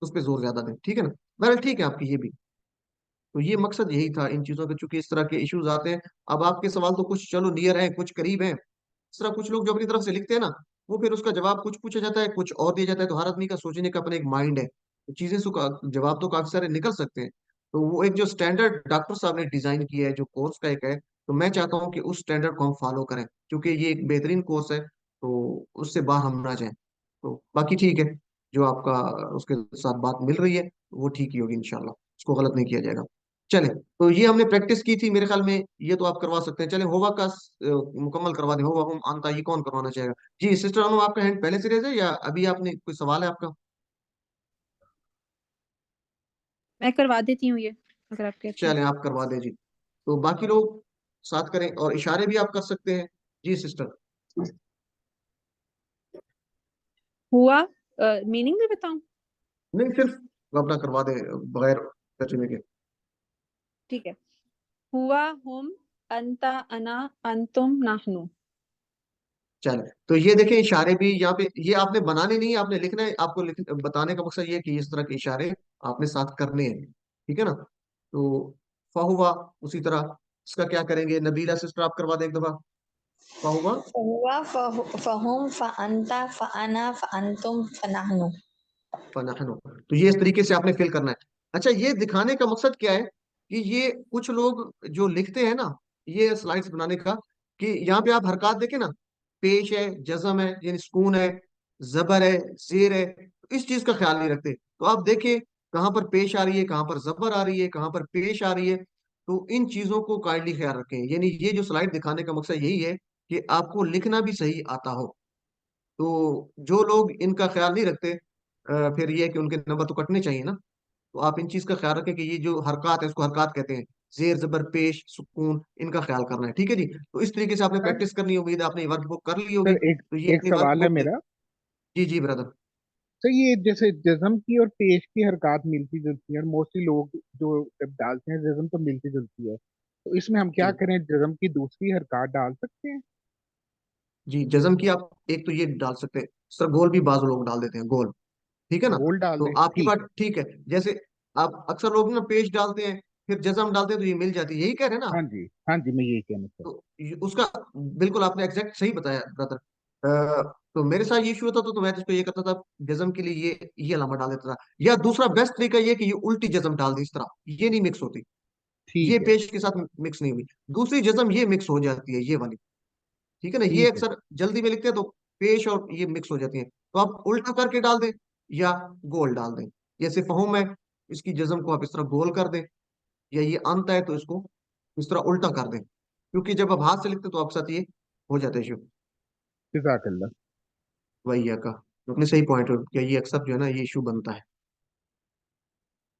[SPEAKER 1] उस पर जोर ज्यादा दें, ठीक है ना। बहरहाल ठीक है आपकी ये भी। तो ये मकसद यही था इन चीजों के, चूंकि इस तरह के इश्यूज आते हैं। अब आपके सवाल तो कुछ चलो नियर हैं, कुछ करीब हैं। इस तरह कुछ लोग जो अपनी तरफ से लिखते हैं ना, वो फिर उसका जवाब कुछ पूछा जाता है, कुछ और दिया जाता है। तो हर आदमी का सोचने का अपना एक माइंड है, तो चीजें जवाब तो काफी सारे निकल सकते हैं। तो वो एक जो स्टैंडर्ड डॉक्टर साहब ने डिजाइन किया है, जो कोर्स का एक है, तो मैं चाहता हूँ कि उस स्टैंडर्ड को हम फॉलो करें, क्योंकि ये एक बेहतरीन कोर्स है। तो उससे बाहर हम ना जाएं। तो बाकी ठीक है, जो आपका उसके साथ बात मिल रही है वो ठीक ही होगी इंशाल्लाह, उसको गलत नहीं किया जाएगा। चले, तो ये हमने प्रैक्टिस की थी मेरे ख्याल में, ये तो आप करवा सकते हैं। चले, होवा का मुकम्मल करवा दें। होवा हम आनता, ये कौन करवाना चाहेगा? जी सिस्टर अनु, आपका हैंड पहले से रेज है या अभी आपने कोई सवाल है आपका?
[SPEAKER 7] मैं करवा देती हूँ ये, अगर आप कहते हैं।
[SPEAKER 1] चलें, आप करवा दें जी। तो बाकी लोग साथ करें, और इशारे भी आप कर सकते हैं। जी सिस्टर।
[SPEAKER 7] हुआ मीनिंग भी बताऊं?
[SPEAKER 1] नहीं, सिर्फ अपना करवा दें बगैर तर्जुमे के।
[SPEAKER 7] ठीक है। हुआ, हुम, अंता, अना, अंतुम, नाहनु।
[SPEAKER 1] चले, तो ये देखें इशारे भी यहाँ पे, ये आपने बनाने नहीं है, आपने लिखना है। आपको बताने का मकसद ये है कि इस तरह के इशारे आपने साथ करने हैं, ठीक है ना। तो फहुआ, उसी तरह इसका क्या करेंगे? नबीला सिस्टर आप करवा दें एक दफा। फहुआ,
[SPEAKER 2] फहुआ, फहुम, फअंता, फअना, फअंतुम, फनहनु।
[SPEAKER 1] फनहनु। तो ये इस तरीके से आपने फिल करना है। अच्छा, ये दिखाने का मकसद क्या है कि ये कुछ लोग जो लिखते हैं ना, ये स्लाइड्स बनाने का, कि यहाँ पे आप हरकत देखें ना, पेश है, जज्म है यानी सुकून है, जबर है, जेर है, तो इस चीज का ख्याल नहीं रखते। तो आप देखें कहाँ पर पेश आ रही है, कहाँ पर जबर आ रही है, कहाँ पर पेश आ रही है। तो इन चीजों को काइंडली ख्याल रखें। यानी ये जो स्लाइड दिखाने का मकसद यही है कि आपको लिखना भी सही आता हो। तो जो लोग इनका ख्याल नहीं रखते, फिर ये है कि उनके नंबर तो कटने चाहिए ना। तो आप इन चीज का ख्याल रखें कि ये जो हरकत है उसको हरकत कहते हैं, जेर जबर पेश सुकून, इनका ख्याल करना है, ठीक है जी। तो इस तरीके से आपने प्रैक्टिस करनी है। उम्मीद है आपने वर्क बुक कर ली होगी।
[SPEAKER 5] सर एक
[SPEAKER 1] तो ये
[SPEAKER 5] एक
[SPEAKER 1] अपनी वर्क
[SPEAKER 5] सवाल है
[SPEAKER 1] बुक
[SPEAKER 5] मेरा।
[SPEAKER 1] जी जी ब्रदर।
[SPEAKER 5] सर ये जैसे जज्म की और पेश की हरकत मिलती जुलती है, और मोस्टली लोग जो जब डालते हैं जज्म तो मिलती जुलती है, तो इसमें हम क्या
[SPEAKER 1] जी
[SPEAKER 5] करें? जज्म की दूसरी हरकत डाल सकते हैं?
[SPEAKER 1] जी, जज्म की आप एक तो ये डाल सकते हैं सर, गोल भी बाजू लोग डाल देते हैं, गोल, ठीक है ना।
[SPEAKER 5] गोल डाल
[SPEAKER 1] तो
[SPEAKER 5] दें,
[SPEAKER 1] आपकी
[SPEAKER 5] ठीक
[SPEAKER 1] बात
[SPEAKER 5] है।
[SPEAKER 1] ठीक है। जैसे आप अक्सर लोग ना पेश डालते हैं, फिर जज्म डालते हैं, तो ये मिल जाती है, यही कह रहे हैं ना आप?
[SPEAKER 5] हाँ जी, हाँ जी, मैं यही कहना चाहता
[SPEAKER 1] तो उसका बिल्कुल आपने एग्जैक्ट सही बताया ब्रदर। तो मेरे साथ ये इशू होता था, तो मैं इसको ये करता था, जज्म के लिए ये अलामा डाल देता था। या दूसरा बेस्ट तरीका ये कि ये उल्टी जज्म डाल दी, इस तरह ये नहीं मिक्स होती, ये
[SPEAKER 5] ठीक है,
[SPEAKER 1] पेश के साथ मिक्स नहीं हुई। दूसरी जज्म ये मिक्स हो जाती है, ये वाली, ठीक है ना। ये
[SPEAKER 5] ठीक है।
[SPEAKER 1] अक्सर जल्दी में लिखते हैं, तो पेश और ये मिक्स हो जाती है। तो आप उल्टा करके डाल दें या गोल डाल दें। जैसे फहूम है, इसकी जज्म को आप इस तरह गोल कर दें, या ये अंत है तो इसको इस तरह उल्टा कर दें, क्योंकि जब आप हाथ से लिखते हैं तो आपके साथ ये हो जाता है इशू।
[SPEAKER 5] जज़ाकल्लाह।
[SPEAKER 1] वही है का, तो अपने सही पॉइंट किया, ये अक्सर जो है ना ये इशू बनता है।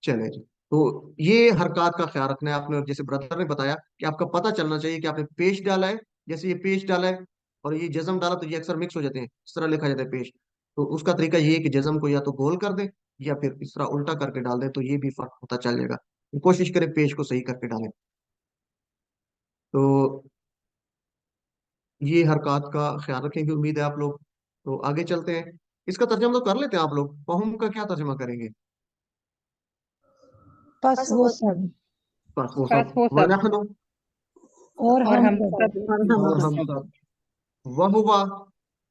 [SPEAKER 1] चले जी। तो ये हरकत का ख्याल रखना है आपने, और जैसे ब्रदर ने बताया कि आपका पता चलना चाहिए कि आपने पेश डाला है। जैसे ये पेश डाला है और ये जज्म डाला, तो ये अक्सर मिक्स हो जाते हैं, इस तरह लिखा जाता है पेश। तो उसका तरीका ये है कि जज्म को या तो गोल कर दें या फिर इस तरह उल्टा करके डाल दें, तो ये भी फर्क होता चल जाएगा। तो कोशिश करें पेश को सही करके डालें। तो ये हरकत का ख्याल रखेंगे, उम्मीद है आप लोग। तो आगे चलते हैं, इसका तर्जमा तो कर लेते हैं आप लोग। फहम का क्या तर्जमा करेंगे?
[SPEAKER 6] बस
[SPEAKER 2] बस
[SPEAKER 6] वो
[SPEAKER 2] वो
[SPEAKER 6] सब
[SPEAKER 1] बस वो
[SPEAKER 3] बस
[SPEAKER 1] सब,
[SPEAKER 3] वो सब,
[SPEAKER 1] वनहनु,
[SPEAKER 6] और
[SPEAKER 3] और
[SPEAKER 6] हम
[SPEAKER 3] हम
[SPEAKER 6] सब
[SPEAKER 3] सब,
[SPEAKER 4] और हम
[SPEAKER 1] और
[SPEAKER 3] हम
[SPEAKER 1] हम
[SPEAKER 4] सब।
[SPEAKER 3] सब,
[SPEAKER 1] सब, वहुवा,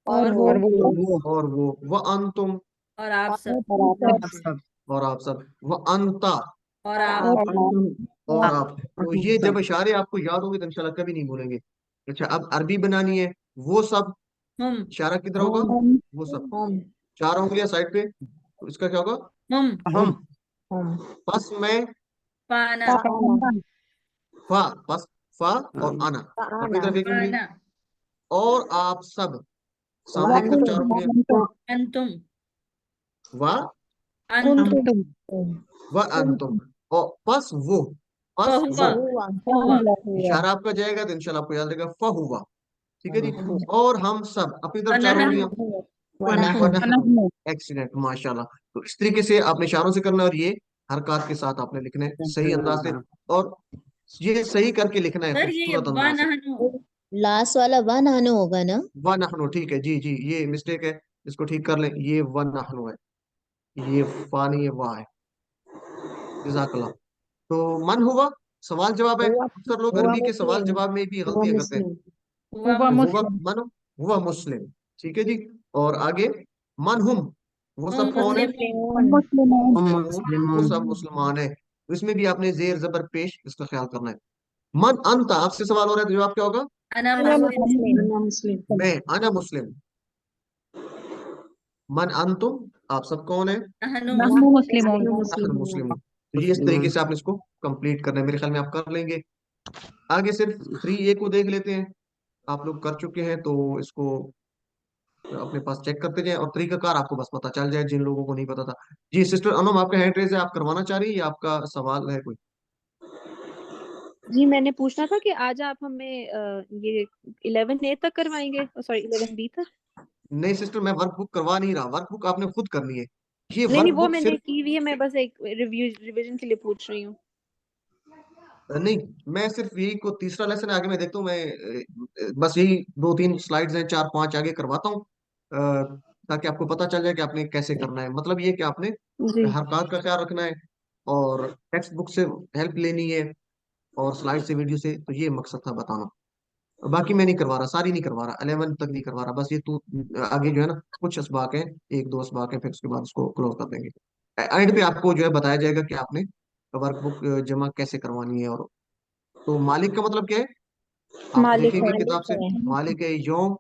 [SPEAKER 6] और
[SPEAKER 2] और
[SPEAKER 6] वो
[SPEAKER 3] और वो,
[SPEAKER 1] और वो, व अंतुम,
[SPEAKER 8] और आप सब।
[SPEAKER 6] और
[SPEAKER 4] और
[SPEAKER 6] आप सब
[SPEAKER 4] आप सब।
[SPEAKER 1] और आप सब, व अंता,
[SPEAKER 8] और आप।
[SPEAKER 6] और
[SPEAKER 4] और तुम।
[SPEAKER 1] और आप।
[SPEAKER 4] और
[SPEAKER 1] तो
[SPEAKER 4] हम
[SPEAKER 1] ये जब
[SPEAKER 4] सब।
[SPEAKER 1] इशारे आपको याद होंगे तो इंशाल्लाह कभी नहीं भूलेंगे। अच्छा, अब अरबी बनानी है। वो सब,
[SPEAKER 8] हम।
[SPEAKER 1] इशारा किधर होगा?
[SPEAKER 6] हम
[SPEAKER 1] वो सब,
[SPEAKER 2] हम।
[SPEAKER 1] चार उंगलियां साइड पे, तो इसका क्या होगा?
[SPEAKER 8] हम
[SPEAKER 1] हम।
[SPEAKER 6] हम
[SPEAKER 1] पस मैं
[SPEAKER 8] पाना
[SPEAKER 6] पाना
[SPEAKER 1] फा, पस फा और आना अपनी
[SPEAKER 2] आना
[SPEAKER 1] तरफ एक उंगली।
[SPEAKER 8] पाना
[SPEAKER 1] और आप सब, सामने की तरफ चार
[SPEAKER 6] वंतुम
[SPEAKER 1] उंगलियां।
[SPEAKER 8] अंतुम
[SPEAKER 1] वा,
[SPEAKER 8] अंतुम
[SPEAKER 6] कुंतुम
[SPEAKER 1] व अंतुम। और पस वो, पस
[SPEAKER 8] फहुआ
[SPEAKER 1] वो।
[SPEAKER 2] हुआ
[SPEAKER 8] हुआ
[SPEAKER 6] हुआ
[SPEAKER 1] इशारा आपका जाएगा तो इंशाल्लाह आपको याद रहेगा, फ हुआ। ठीक है जी।
[SPEAKER 6] हुआ
[SPEAKER 1] और हम सब अपनी तरफ चार
[SPEAKER 8] वनहनु
[SPEAKER 1] उंगलियां।
[SPEAKER 2] वनहनु
[SPEAKER 1] व नहनु। एक्सीलेंट, माशाल्लाह। तो इस तरीके से आपने इशारों से करना है, और ये हरकत के साथ आपने लिखना है सही अंदाज से। और ये सही करके लिखना है
[SPEAKER 8] सर ये
[SPEAKER 1] खूबसूरत अंदाज से।
[SPEAKER 8] वनहनु
[SPEAKER 9] लास्ट वाला वन आने होगा ना।
[SPEAKER 1] व नहनु, ठीक है जी जी, ये मिस्टेक है, इसको ठीक कर लें। ये व नहनु है, ये फा नहीं, ये वाह है। जजाकल्लाह। तो मन हुआ, सवाल जवाब है।
[SPEAKER 2] हुआ
[SPEAKER 1] अक्सर लोग
[SPEAKER 2] हुआ
[SPEAKER 1] अरबी के सवाल
[SPEAKER 2] मुस्लिम
[SPEAKER 1] जवाब में भी
[SPEAKER 4] हुआ
[SPEAKER 1] गलतियां करते हैं।
[SPEAKER 4] मुस्लिम।
[SPEAKER 8] हुआ
[SPEAKER 3] हुआ
[SPEAKER 1] हुआ
[SPEAKER 3] मुस्लिम।
[SPEAKER 1] मन, हुआ मुस्लिम। ठीक है जी। और आगे मन हुम, वो
[SPEAKER 8] हम
[SPEAKER 1] सब कौन है?
[SPEAKER 8] मुस्लिमून
[SPEAKER 3] मुस्लिम।
[SPEAKER 4] हम
[SPEAKER 1] वो
[SPEAKER 4] मुस्लिमून।
[SPEAKER 1] सब मुसलमान है। तो इसमें भी आपने जेर जबर पेश इसका ख्याल करना है। मन अंत, आपसे सवाल हो रहा है तो जवाब क्या होगा?
[SPEAKER 8] अना
[SPEAKER 2] अना
[SPEAKER 8] मुस्लिम
[SPEAKER 2] मुस्लिम
[SPEAKER 4] हम मुस्लिम।
[SPEAKER 1] मैं, अना मुस्लिम। मन अंतुम, आप सब कौन है?
[SPEAKER 8] नहनु
[SPEAKER 3] नहनु
[SPEAKER 8] मुस्लिम
[SPEAKER 3] मुस्लिमून।
[SPEAKER 4] हम
[SPEAKER 1] अहल
[SPEAKER 4] मुस्लिमून।
[SPEAKER 1] मुस्लिम। तो ये इस तरीके से आपने इसको कंप्लीट करना है, मेरे ख्याल में आप कर लेंगे। आगे सिर्फ 3A को देख लेते हैं। आप लोग कर चुके हैं तो इसको अपने पास चेक करते जाएं, और तरीकाकार आपको बस पता चल जाए जिन लोगों को नहीं पता था। जी सिस्टर अनम, आपका हैंड रेज है, आप करवाना चाह रही है या आपका सवाल है कोई?
[SPEAKER 7] जी मैंने पूछना था कि आज आप हमें ये 11A तक करवाएंगे, सॉरी 11B तक।
[SPEAKER 1] नहीं सिस्टर, मैं वर्कबुक करवा नहीं रहा, वर्कबुक आपने खुद करनी है। ये
[SPEAKER 7] नहीं नहीं, वो
[SPEAKER 1] वर्कबुक
[SPEAKER 7] मैंने
[SPEAKER 1] सिर्फ,
[SPEAKER 7] की हुई है, मैं बस एक रिवीजन के लिए पूछ रही हूँ।
[SPEAKER 1] नहीं, मैं सिर्फ यही को तीसरा लेसन आगे मैं देखता हूँ, मैं बस यही 2-3 स्लाइड्स हैं, 4-5 आगे करवाता हूँ, ताकि आपको पता चल जाए कि आपने कैसे करना है। मतलब ये कि आपने
[SPEAKER 7] जी
[SPEAKER 1] हरकत का ख्याल रखना है, और टेक्स्ट बुक से हेल्प लेनी है, और स्लाइड से, वीडियो से। तो ये मकसद था बताना। बाकी मैं नहीं करवा रहा, सारी नहीं करवा रहा, 11 तक नहीं करवा रहा, बस ये तू आगे जो है ना, कुछ असबाक है, 1-2 असबाक है, फिर उसके बाद उसको क्लोज कर देंगे। एंड पे आपको जो है बताया जाएगा कि आपने वर्कबुक जमा कैसे करवानी है। और तो मालिक का मतलब क्या है? आप
[SPEAKER 7] मालिक
[SPEAKER 1] देखेंगे
[SPEAKER 7] है,
[SPEAKER 1] किताब से,
[SPEAKER 2] है
[SPEAKER 1] मालिक है यौम,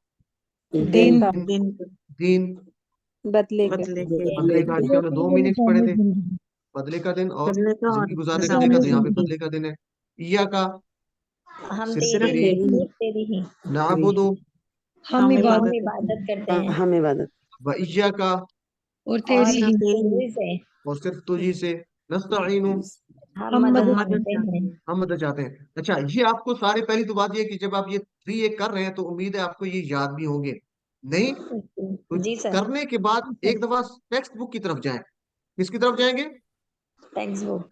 [SPEAKER 7] दिन
[SPEAKER 3] दिन।
[SPEAKER 7] का,
[SPEAKER 1] दिन,
[SPEAKER 4] दिन
[SPEAKER 1] दीन,
[SPEAKER 7] बदले के।
[SPEAKER 4] बदले के
[SPEAKER 1] बदले
[SPEAKER 4] दिन।
[SPEAKER 1] का, ठीक है, हमने 2 मीनिंग्स पढ़े थे। बदले का दिन और
[SPEAKER 4] बदले का और
[SPEAKER 1] जिंदगी गुजारने का
[SPEAKER 4] हिसाब
[SPEAKER 1] तरीका, तो यहाँ पे
[SPEAKER 4] जिंदगी।
[SPEAKER 1] बदले का दिन है। ईया का,
[SPEAKER 2] हम
[SPEAKER 1] सिर्फ
[SPEAKER 2] तेरी
[SPEAKER 4] सिर्फ
[SPEAKER 1] तेरी।
[SPEAKER 2] ही
[SPEAKER 4] तेरी
[SPEAKER 2] सिर्फ तेरी ही
[SPEAKER 1] नाबुदो,
[SPEAKER 6] हम
[SPEAKER 4] हम
[SPEAKER 2] हम
[SPEAKER 6] इबादत
[SPEAKER 4] इबादत करते
[SPEAKER 2] इबादत करते
[SPEAKER 4] हैं।
[SPEAKER 2] हैं
[SPEAKER 4] हम इबादत
[SPEAKER 1] व इय्या का,
[SPEAKER 6] और
[SPEAKER 2] और
[SPEAKER 6] तेरी
[SPEAKER 4] सिर्फ
[SPEAKER 6] ही
[SPEAKER 4] तेरी ही।
[SPEAKER 2] तेरी से
[SPEAKER 1] और सिर्फ तुझी से। नस्तईनु,
[SPEAKER 2] हम
[SPEAKER 6] हम
[SPEAKER 2] मदद
[SPEAKER 4] हम
[SPEAKER 6] मदद
[SPEAKER 4] मदद
[SPEAKER 2] मांगते
[SPEAKER 4] चाहते
[SPEAKER 2] हैं।
[SPEAKER 4] हैं।
[SPEAKER 1] हम मदद चाहते हैं। अच्छा, ये आपको सारे, पहली तो बात ये है कि जब आप ये 3A कर रहे हैं तो उम्मीद है आपको ये याद भी होंगे। नहीं तो
[SPEAKER 2] जी सर।
[SPEAKER 1] करने के बाद एक दफा टेक्स्ट बुक की तरफ जाएं। किसकी तरफ जाएंगे?
[SPEAKER 2] Text book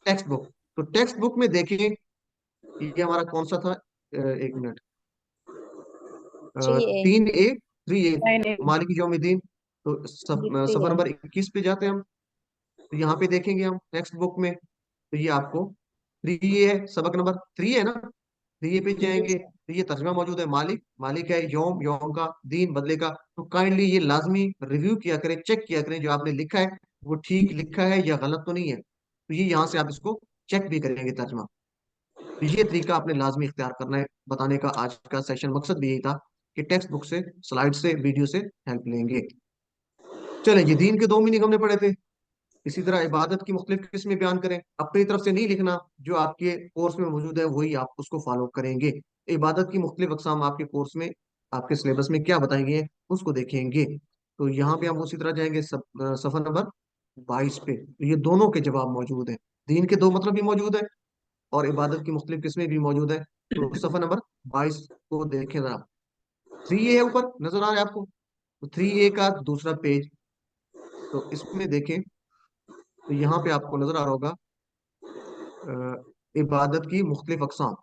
[SPEAKER 1] text book. तो टेक्स्ट बुक में देखिए, ये हमारा कौन सा था? 1 मिनट।
[SPEAKER 2] 3A
[SPEAKER 1] 3A, 3A,
[SPEAKER 3] नहीं
[SPEAKER 1] मालिक यौमिद्दीन। तो
[SPEAKER 2] जी
[SPEAKER 1] सफर
[SPEAKER 2] 3A
[SPEAKER 1] नंबर 21 पे जाते हैं हम। तो यहाँ पे देखेंगे हम टेक्स्ट बुक में, तो ये आपको 3A है, सबक नंबर 3 है ना। 3A पे
[SPEAKER 2] जी
[SPEAKER 1] जाएंगे
[SPEAKER 2] सर।
[SPEAKER 1] तो ये तर्जमा मौजूद है, मालिक, मालिक है, यौम, यौम का, दीन, बदले का। तो काइंडली ये लाजमी रिव्यू किया करें, चेक किया करें जो आपने लिखा है वो ठीक लिखा है या गलत तो नहीं है। तो ये यहाँ से आप इसको चेक भी करेंगे तर्जमा। तो ये तरीका आपने लाजमी इख्तियार करना है। बताने का आज का सेशन मकसद भी यही था कि टेक्स्ट बुक से, स्लाइड से, वीडियो से हेल्प लेंगे। चले जी, दीन के 2 मीनिंग हमने पढ़े थे। इसी तरह इबादत की मुख्तलिफ किस्में बयान करें। अपनी तरफ से नहीं लिखना, जो आपके कोर्स में मौजूद है वही आप उसको फॉलो करेंगे। इबादत की मुख्तलिफ अकसाम आपके कोर्स में, आपके सिलेबस में क्या बताई गई हैं उसको देखेंगे। तो यहाँ पे हम उसी तरह जाएंगे सफर नंबर 22 पे। तो ये दोनों के जवाब मौजूद हैं, दीन के 2 मतलब भी मौजूद है और इबादत की मुख्तलिफ किस्में भी मौजूद है। तो सफर नंबर 22 को देखें जरा। 3A है, ऊपर नजर आ रहा है आपको? तो 3A का दूसरा पेज, तो इसमें देखें तो यहाँ पे आपको नजर आ रहा होगा इबादत की मुख्तलिफ अकसाम।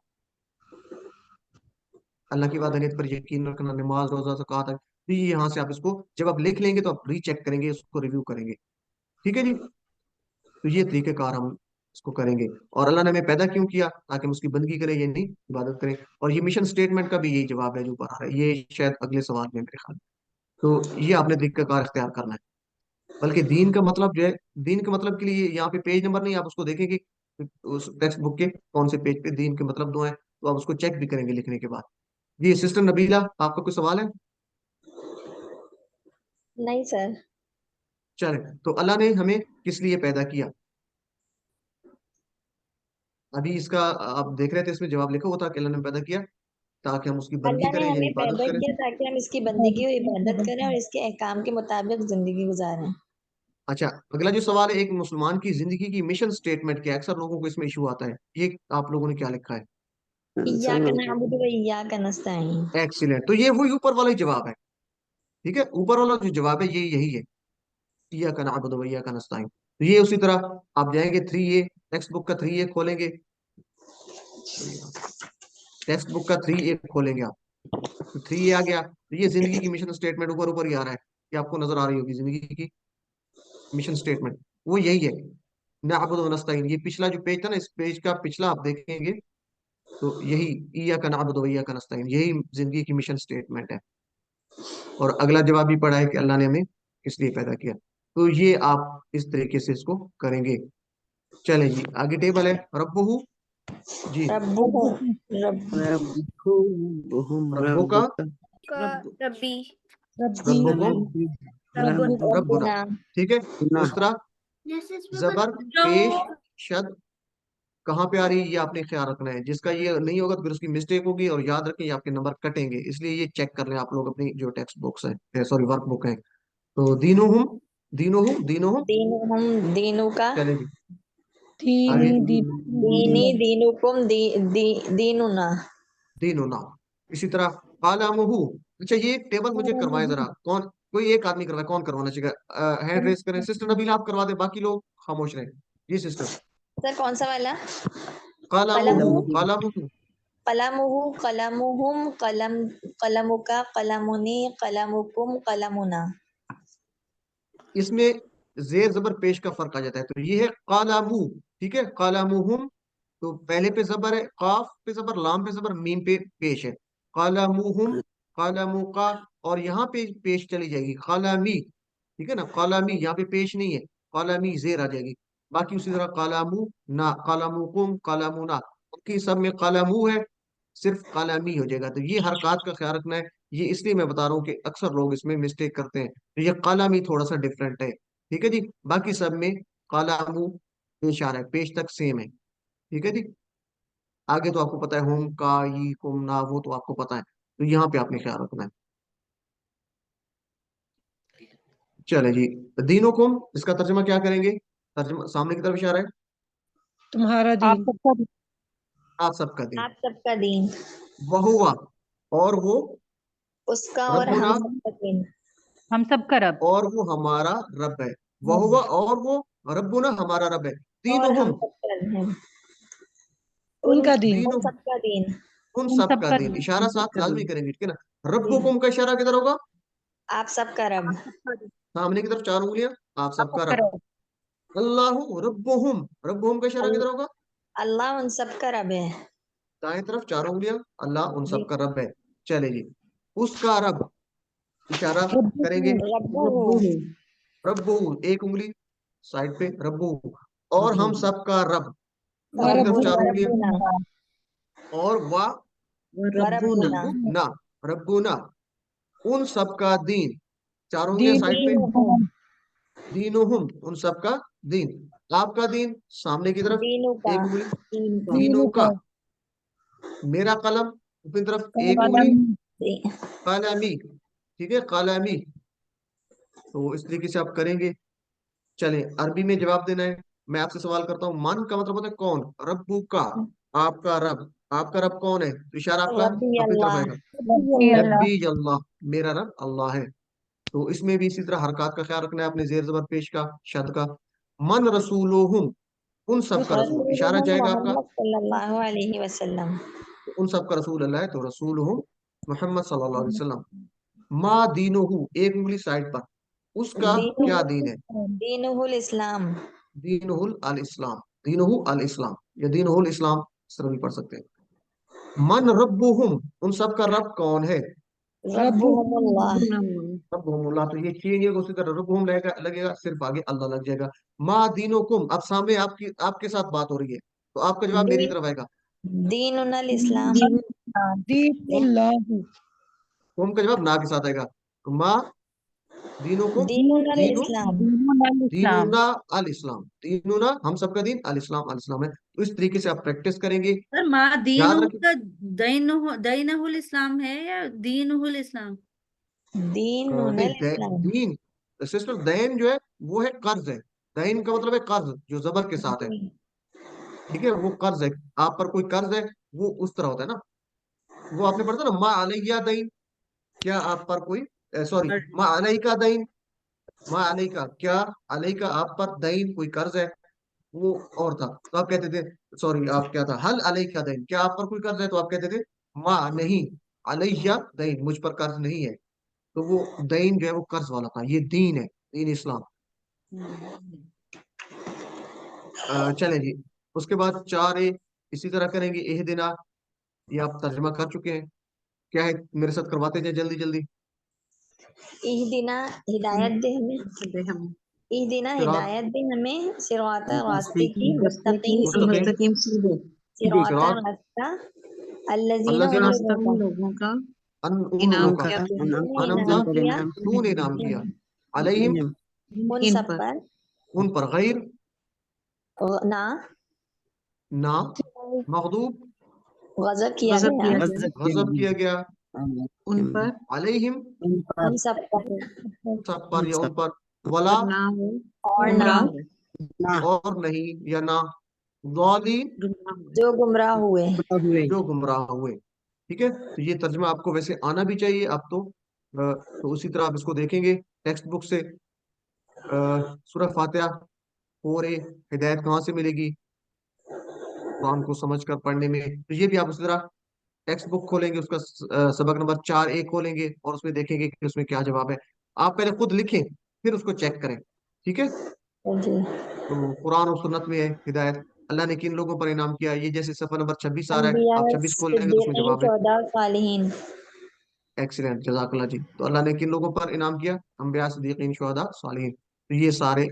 [SPEAKER 1] अल्लाह की वादनीयत पर यकीन रखना, नमाज, रोजा, ज़कात है। तो ये यहाँ से आप इसको जब आप लिख लेंगे तो आप रीचेक करेंगे, उसको रिव्यू करेंगे। ठीक है जी। तो ये तरीकेकार हम इसको करेंगे। और अल्लाह ने हमें पैदा क्यों किया? ताकि हम उसकी बंदगी करें, ये नहीं इबादत करें। और ये मिशन स्टेटमेंट का भी यही जवाब है जो ऊपर आ रहा है, ये शायद अगले सवाल में मेरे ख्याल। तो ये आपने तरीकाकार इख्तियार करना है। बल्कि दीन का मतलब जो है, दीन के मतलब के लिए यहाँ पे पेज नंबर नहीं, आप उसको देखेंगे उस टेक्स्ट बुक के कौन से पेज पे दीन के मतलब दो हैं, तो आप उसको चेक भी करेंगे लिखने के बाद। जी सिस्टर नबीला, आपका कोई सवाल है?
[SPEAKER 2] नहीं सर।
[SPEAKER 1] चले, तो अल्लाह ने हमें किस लिए पैदा किया? अभी इसका आप देख रहे थे, इसमें जवाब लिखा हुआ था कि अल्लाह ने पैदा किया ताकि हम उसकी बंदगी
[SPEAKER 2] अल्लाह ने
[SPEAKER 1] करें, यानी
[SPEAKER 2] हमें
[SPEAKER 1] इबादत
[SPEAKER 2] पैदा
[SPEAKER 1] करें।
[SPEAKER 2] किया ताकि हम इसकी बंदगी और इबादत करें और इसके अहकाम के मुताबिक जिंदगी गुजारें।
[SPEAKER 1] अच्छा, अगला जो सवाल है, एक मुसलमान की जिंदगी की मिशन स्टेटमेंट क्या है? अक्सर लोगों को इसमें इशू आता है, ये आप लोगों ने क्या लिखा है?
[SPEAKER 2] इय्याका नअबुदु व इय्याका नस्तईन।
[SPEAKER 1] एक्सीलेंट, तो ये वही ऊपर वाला ही जवाब है। ठीक है, ऊपर वाला जो जवाब है ये यही है, इय्याका नअबुदु व इय्याका नस्तईन। तो ये उसी तरह आप जाएंगे 3A, टेक्स्ट बुक का 3A खोलेंगे, टेक्स्ट बुक का 3A खोलेंगे आप, तो 3A आ गया। तो ये जिंदगी की मिशन स्टेटमेंट ऊपर ऊपर ही आ रहा है, ये आपको नजर आ रही होगी जिंदगी की मिशन स्टेटमेंट, वो यही है, नअबुदु व नस्तईन। ये पिछला जो पेज था ना, इस पेज का पिछला आप देखेंगे तो यही इय्याका नअबुदु व इय्याका नस्तईन, यही जिंदगी की मिशन स्टेटमेंट है। और अगला जवाब भी पढ़ा है कि अल्लाह ने हमें किस लिए पैदा किया। तो ये आप इस तरीके से इसको करेंगे। चले जी, आगे टेबल है रब्बुहु जी,
[SPEAKER 2] रब्बुहु रब
[SPEAKER 1] रब्बु का,
[SPEAKER 8] रब्बी
[SPEAKER 6] रब्बी
[SPEAKER 1] रब्बुकुम,
[SPEAKER 8] रब्बुना
[SPEAKER 1] रब्बुना। ठीक है, उस तरह जबर पेश
[SPEAKER 8] जो
[SPEAKER 1] शद कहाँ पे आ रही है ये आपने ख्याल रखना है। जिसका ये नहीं होगा तो फिर उसकी मिस्टेक होगी, और याद रखें ये आपके नंबर कटेंगे, इसलिए ये चेक कर लें आप लोग अपनी जो टेक्स्ट बुक्स है, सॉरी वर्क बुक है। तो दीनुहुम, दीनुहुम, दीनुहुम।
[SPEAKER 2] दीनुहुम दीनुका
[SPEAKER 1] चले जी आगे,
[SPEAKER 6] दीनी
[SPEAKER 2] दीनी दीनुकुम दीनुना।
[SPEAKER 1] दीनुना। इसी तरह कालामुहु। अच्छा, ये टेबल मुझे करवाए जरा, कौन, कोई एक आदमी करवाए, कौन करवाना चाहिए? हैंड रेस करें, सिस्टर नबीला आप करवा दे, बाकी लोग खामोश रहें। जी सिस्टर।
[SPEAKER 2] सर कौन सा वाला?
[SPEAKER 1] कालामुहु,
[SPEAKER 2] कलमुहु
[SPEAKER 1] कालामुहु।
[SPEAKER 2] कलमुहु कलमुहुम कलम कलमुका कलमुनी कलमुकुम कलमुना।
[SPEAKER 1] इसमें जेर जबर पेश का फर्क आ जाता है। तो ये है कालामू, ठीक है, कालामुहुम। तो पहले पे जबर है, काफ पे जबर, लाम पे जबर, मीम पे पेश है, कालामुहुम, कालामुका। और यहाँ पे पेश चली जाएगी कालामी, ठीक है ना, कालामी, यहाँ पे पेश नहीं है, कालामी जेर आ जाएगी। बाकी उसी तरह कालामू ना, कालामुकुम, कालामुना, उनकी सब में कालामू है, सिर्फ कालामी हो जाएगा। तो ये हरकत का ख्याल रखना है। ये इसलिए मैं बता रहा हूँ कि अक्सर लोग इसमें मिस्टेक करते हैं, तो ये कालामी थोड़ा सा डिफरेंट है। ठीक है जी, बाकी सब में कालामू पेश आ रहा है, पेश तक सेम है। ठीक है जी, आगे तो आपको पता है, होम का ई कुम ना, वो तो आपको पता है, तो यहाँ पे आपने ख्याल रखना है। चले जी, दीनों कुम, इसका तर्जमा क्या करेंगे? तर्जमा सामने की तरफ इशारा है,
[SPEAKER 6] तुम्हारा
[SPEAKER 3] आप
[SPEAKER 6] दीन।
[SPEAKER 3] सबका
[SPEAKER 1] आप सबका दीन।
[SPEAKER 2] आप सबका दीन,
[SPEAKER 1] वहुवा, और वो,
[SPEAKER 2] उसका और हम
[SPEAKER 1] रब्बुना,
[SPEAKER 2] सबका दीन,
[SPEAKER 3] हम सबका रब,
[SPEAKER 1] और वो हमारा रब है। वहुवा, और वो, रब्बुना, हमारा रब है।
[SPEAKER 2] और हम
[SPEAKER 1] दीनुहुम,
[SPEAKER 2] सबका दीन, उन
[SPEAKER 6] उनका दीन।
[SPEAKER 2] उन
[SPEAKER 1] दीनु,
[SPEAKER 2] सबका दीन।
[SPEAKER 1] उन
[SPEAKER 3] हम
[SPEAKER 1] सबका
[SPEAKER 3] सबका
[SPEAKER 1] दीन,
[SPEAKER 3] दीन,
[SPEAKER 1] इशारा साथ लाजमी करेंगे, ठीक है ना।
[SPEAKER 2] जी हाँ,
[SPEAKER 1] रब्बुकुम का इशारा किधर होगा?
[SPEAKER 2] आप सबका रब,
[SPEAKER 3] आप सबका दीन,
[SPEAKER 1] सामने की तरफ 4 उंगलियां, आप
[SPEAKER 3] आप
[SPEAKER 1] सबका
[SPEAKER 3] सबका
[SPEAKER 1] रब।
[SPEAKER 3] रब,
[SPEAKER 1] अल्लाहु रब्बुहुम, रब्बुहुम का इशारा किधर होगा?
[SPEAKER 2] अल्लाह उन सबका रब है।
[SPEAKER 1] दाएं तरफ 4 उंगलियां, अल्लाह उन
[SPEAKER 2] जी,
[SPEAKER 1] सबका रब है। चले जी, उसका रब, इशारा करेंगे,
[SPEAKER 2] रब्बू हो,
[SPEAKER 1] रब्बु, एक उंगली साइड पे, रब्बु, और हम सबका रब,
[SPEAKER 6] व
[SPEAKER 1] सामने की तरफ
[SPEAKER 2] रब्बुना
[SPEAKER 1] 4 उंगलियां,
[SPEAKER 2] रब्बुना
[SPEAKER 1] और वा,
[SPEAKER 2] व रब्बुना
[SPEAKER 1] ना, रब्बुना, उन सबका दीन, 4 उंगलियां
[SPEAKER 6] दीन
[SPEAKER 1] साइड पे,
[SPEAKER 2] दीनुहुम
[SPEAKER 1] दीनुहुम, उन सबका दीन। आपका दीन सामने की तरफ,
[SPEAKER 2] दीनु का
[SPEAKER 1] एक उंगली,
[SPEAKER 2] दीन का
[SPEAKER 1] दीनों
[SPEAKER 6] दीन
[SPEAKER 1] का।
[SPEAKER 6] का
[SPEAKER 1] मेरा कलम अपनी तरफ, एक
[SPEAKER 6] कलम।
[SPEAKER 1] उंगली,
[SPEAKER 2] दी-
[SPEAKER 1] कलामी, ठीक है, कलामी। तो इस तरीके से आप करेंगे। चलें, अरबी में जवाब देना है। मैं आपसे सवाल करता हूँ, मन का मतलब होता है कौन, रब्बू का, आपका रब, आपका रब कौन है? तो इशारा आपका
[SPEAKER 2] रब्बी
[SPEAKER 1] अपनी तरफ
[SPEAKER 2] अल्लाह,
[SPEAKER 1] आएगा,
[SPEAKER 3] ये अल्लाह,
[SPEAKER 1] रब्बी अल्लाह, मेरा रब अल्लाह है। तो इसमें भी इसी तरह हरकत का ख्याल रखना है अपने, जेर जबर पेश का, शद का। मन रसूलुहुम, उन सब का रसूल, इशारा
[SPEAKER 2] रसूलुहुम
[SPEAKER 1] जाएगा आपका,
[SPEAKER 2] मोहम्मद सल्लल्लाहु अलैहि वसल्लम।
[SPEAKER 1] तो उन सब का रसूल अल्लाह है, तो रसूलुहुम मोहम्मद सल्लल्लाहु अलैहि वसल्लम। मा दीनुहु, एक उंगली साइड पर, उसका क्या
[SPEAKER 2] दीनुहु
[SPEAKER 1] दीन है?
[SPEAKER 2] दीनुहुल इस्लाम,
[SPEAKER 1] दीनुहुल अल इस्लाम, दीनुहु अल इस्लाम, या दीनुहुल इस्लाम, इस तरह भी पढ़ सकते हैं। मन रब्बुहुम, उन सब का रब कौन है?
[SPEAKER 6] रब्बु
[SPEAKER 2] रब्बुहुमुल्लाह,
[SPEAKER 1] रब्बुहुमुल्लाह, तो ये चेंज होगा, उसी तरह रब्बुहुम लगेगा, लगेगा, सिर्फ आगे अल्लाह लग जाएगा। मा दीनुकुम, अब सामने आपकी, आपके साथ बात हो रही है, तो आपका जवाब मेरी
[SPEAKER 2] दीन
[SPEAKER 1] तरफ आएगा।
[SPEAKER 2] दीनुल इस्लाम,
[SPEAKER 6] दीन दीन अल्लाह।
[SPEAKER 1] कुम का जवाब ना के साथ आएगा, तो मा दीनुकुम
[SPEAKER 2] दीनुना
[SPEAKER 1] दीनु
[SPEAKER 2] इस्लाम।
[SPEAKER 3] इस्लाम।
[SPEAKER 1] दीनुना अल इस्लाम, दीनुना हम सबका दीन अल इस्लाम, अल इस्लाम है। तो इस तरीके से आप प्रैक्टिस करेंगे।
[SPEAKER 8] सर माँ दीन
[SPEAKER 1] याद रखें,
[SPEAKER 8] का दीनुल इस्लाम है या दीनुल इस्लाम?
[SPEAKER 1] नहीं
[SPEAKER 2] दीनुनल इस्लाम।
[SPEAKER 1] दीन सिस्टर, दैन जो है वो है कर्ज है। दैन का मतलब है कर्ज जो जबर के साथ है। ठीक है, वो कर्ज है, आप पर कोई कर्ज है, वो उस तरह होता है ना। वो आपने पढ़ा था ना, मा अलैया दईन, क्या आप पर कोई, सॉरी,
[SPEAKER 8] और
[SPEAKER 1] मा अलई का दईन, मा अलई का क्या, अलई का आप पर दईन कोई कर्ज है, वो और था। तो आप कहते थे, सॉरी आप क्या था, हल अलई का दईन, क्या आप पर कोई कर्ज है, तो आप कहते थे मा नहीं, अलैया दईन, मुझ पर कर्ज नहीं है। तो वो दईन जो है वो कर्ज वाला था, ये दीन है, दीन इस्लाम। चलें जी, उसके बाद 4 इसी तरह करेंगे। एह दिना, ये आप तर्जमा कर चुके हैं, क्या है मेरे साथ करवाते जाए जल्दी जल्दी।
[SPEAKER 2] इहदिना हिदायत दे हमें,
[SPEAKER 4] हम
[SPEAKER 2] इहदिना
[SPEAKER 1] सिरात
[SPEAKER 2] हिदायत दे हमें, सिराता
[SPEAKER 4] रास्ते
[SPEAKER 2] रास्ते
[SPEAKER 4] की
[SPEAKER 2] की, मुस्तकीम सीधे,
[SPEAKER 1] मुस्तकीम,
[SPEAKER 4] मुस्तकीम सीधे
[SPEAKER 2] सिराता
[SPEAKER 1] सिरात
[SPEAKER 2] रास्ता, अल्लजीना
[SPEAKER 1] अल्लाह
[SPEAKER 2] उन
[SPEAKER 1] जिना,
[SPEAKER 2] लोगों
[SPEAKER 4] रास्ता
[SPEAKER 2] का,
[SPEAKER 4] उन लोगों का
[SPEAKER 1] उन लोगों
[SPEAKER 4] इनाम
[SPEAKER 1] का,
[SPEAKER 4] किया तूने
[SPEAKER 2] जिन्हें
[SPEAKER 1] अनमता
[SPEAKER 2] इनाम
[SPEAKER 4] जिन पर
[SPEAKER 2] किया,
[SPEAKER 4] इनाम
[SPEAKER 1] तूने इनाम किया, अलैहिम
[SPEAKER 4] इनाम
[SPEAKER 2] उन
[SPEAKER 4] इन
[SPEAKER 2] सब
[SPEAKER 4] पर
[SPEAKER 2] पर,
[SPEAKER 1] उन पर, गैर
[SPEAKER 2] ना
[SPEAKER 1] ना, मगदूब
[SPEAKER 2] गजब किया
[SPEAKER 4] गजब
[SPEAKER 2] गया,
[SPEAKER 4] किया गया
[SPEAKER 1] गजब किया गया,
[SPEAKER 4] उन पर
[SPEAKER 1] अलैहिम
[SPEAKER 4] इन पर
[SPEAKER 2] उन सब पर,
[SPEAKER 1] सब पर या उन पर, वला
[SPEAKER 4] और ना हो
[SPEAKER 2] और ना
[SPEAKER 4] गुमराह हुए ना
[SPEAKER 1] और नहीं या ना, ज़ालिम
[SPEAKER 4] गुमराह हुए
[SPEAKER 2] जो गुमराह हुए।
[SPEAKER 1] जो गुमराह हुए। ठीक है, तो ये तर्जमा आपको वैसे आना भी चाहिए, आप तो उसी तरह आप इसको देखेंगे टेक्स्ट बुक से। सूरह फातिहा और हिदायत कहाँ से मिलेगी कुरान को समझ कर पढ़ने में, तो ये भी आप उसी तरह टेक्स्ट बुक खोलेंगे, उसका सबक नंबर 4 खोलेंगे और उसमें देखेंगे कि उसमें क्या जवाब है। आप पहले खुद लिखें, फिर उसको चेक करें। ठीक है,
[SPEAKER 2] जी।
[SPEAKER 1] तो कुरान और सुन्नत में है हिदायत। अल्लाह ने किन लोगों पर इनाम किया, ये जैसे सफर नंबर 26 आ रहा है,
[SPEAKER 2] अम्बिया,
[SPEAKER 1] आप 26 खोल लेंगे तो उसमें
[SPEAKER 2] सिद्दीकीन,
[SPEAKER 1] जवाब है।
[SPEAKER 2] शुहदा, सालिहीन।
[SPEAKER 1] एक्सीलेंट, जजाकल्ला जी। तो अल्लाह ने किन लोगों पर इनाम किया, अम्बिया, सिद्दीकीन, शुहदा, सालिहीन। तो ये सारे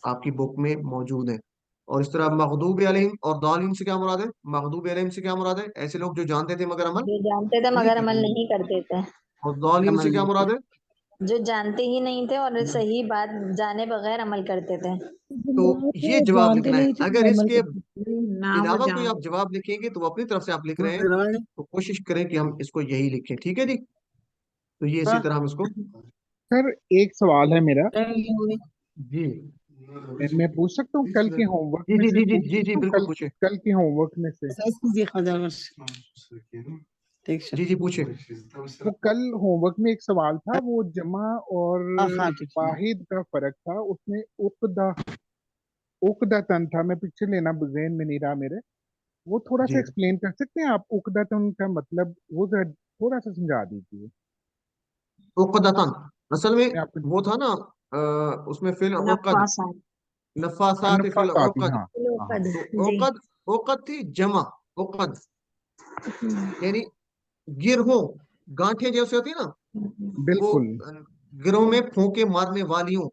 [SPEAKER 1] आपकी बुक में मौजूद हैं। और इस तरह मगदूब अलैहिम और दालिन से क्या मुराद है, मगदूब अलैहिम से क्या मुराद है, ऐसे लोग जो जानते थे मगर अमल
[SPEAKER 2] जो जानते थे
[SPEAKER 1] नहीं
[SPEAKER 2] मगर
[SPEAKER 1] किया।
[SPEAKER 2] अमल नहीं करते थे,
[SPEAKER 1] और दालिन
[SPEAKER 4] कमल
[SPEAKER 1] से क्या
[SPEAKER 4] नहीं
[SPEAKER 1] मुराद है,
[SPEAKER 2] जो जानते ही नहीं थे और सही बात जाने बगैर अमल करते थे।
[SPEAKER 1] तो
[SPEAKER 6] गुमराह थे
[SPEAKER 1] ये
[SPEAKER 6] वो
[SPEAKER 1] जवाब
[SPEAKER 6] जानते
[SPEAKER 1] लिखना है।
[SPEAKER 6] नहीं थे
[SPEAKER 1] अगर
[SPEAKER 6] वो अमल
[SPEAKER 1] इसके
[SPEAKER 6] करते थे।
[SPEAKER 4] ना वो
[SPEAKER 1] अलावा कोई
[SPEAKER 4] जान
[SPEAKER 1] आप जवाब लिखेंगे तो वो अपनी तरफ से आप लिख रहे हैं, तो कोशिश करें कि हम इसको यही लिखें। ठीक है जी, तो ये इसी तरह हम इसको।
[SPEAKER 5] सर एक सवाल है मेरा,
[SPEAKER 1] जी
[SPEAKER 5] मैं पूछ सकता हूँ कल के होमवर्क
[SPEAKER 1] जी
[SPEAKER 5] में
[SPEAKER 1] जी
[SPEAKER 5] से,
[SPEAKER 1] जी जी
[SPEAKER 5] पूछ
[SPEAKER 1] जी जी
[SPEAKER 5] सकता हूँ
[SPEAKER 1] बिल्कुल पूछे,
[SPEAKER 5] कल के होमवर्क में से।
[SPEAKER 1] जी जी पूछे।
[SPEAKER 5] वो कल होमवर्क में एक सवाल था, वो जमा और वाहिद का फर्क था, उसमें उकदा उकदा तन था, मैं पीछे लेना जहन में नहीं रहा मेरे। वो थोड़ा सा
[SPEAKER 1] जी
[SPEAKER 5] एक्सप्लेन कर सकते हैं आप, उकदा तन का मतलब वो जरा थोड़ा सा समझा दीजिए।
[SPEAKER 1] उक़दतन, असल में
[SPEAKER 5] मैं आपको
[SPEAKER 1] वो था ना, उसमें फिल उक़द,
[SPEAKER 4] नफासा
[SPEAKER 1] नफासात फिल
[SPEAKER 5] नफास आती,
[SPEAKER 1] उक़द।
[SPEAKER 5] हाँ हाँ हाँ।
[SPEAKER 2] लोकद।
[SPEAKER 1] तो
[SPEAKER 2] जी।
[SPEAKER 1] उक़द, उक़द थी जमा, उक़द यानी गिरहों, गांठें जैसे होती है ना, वो
[SPEAKER 5] बिल्कुल।
[SPEAKER 1] गिरोह में फूंके मारने वालियों,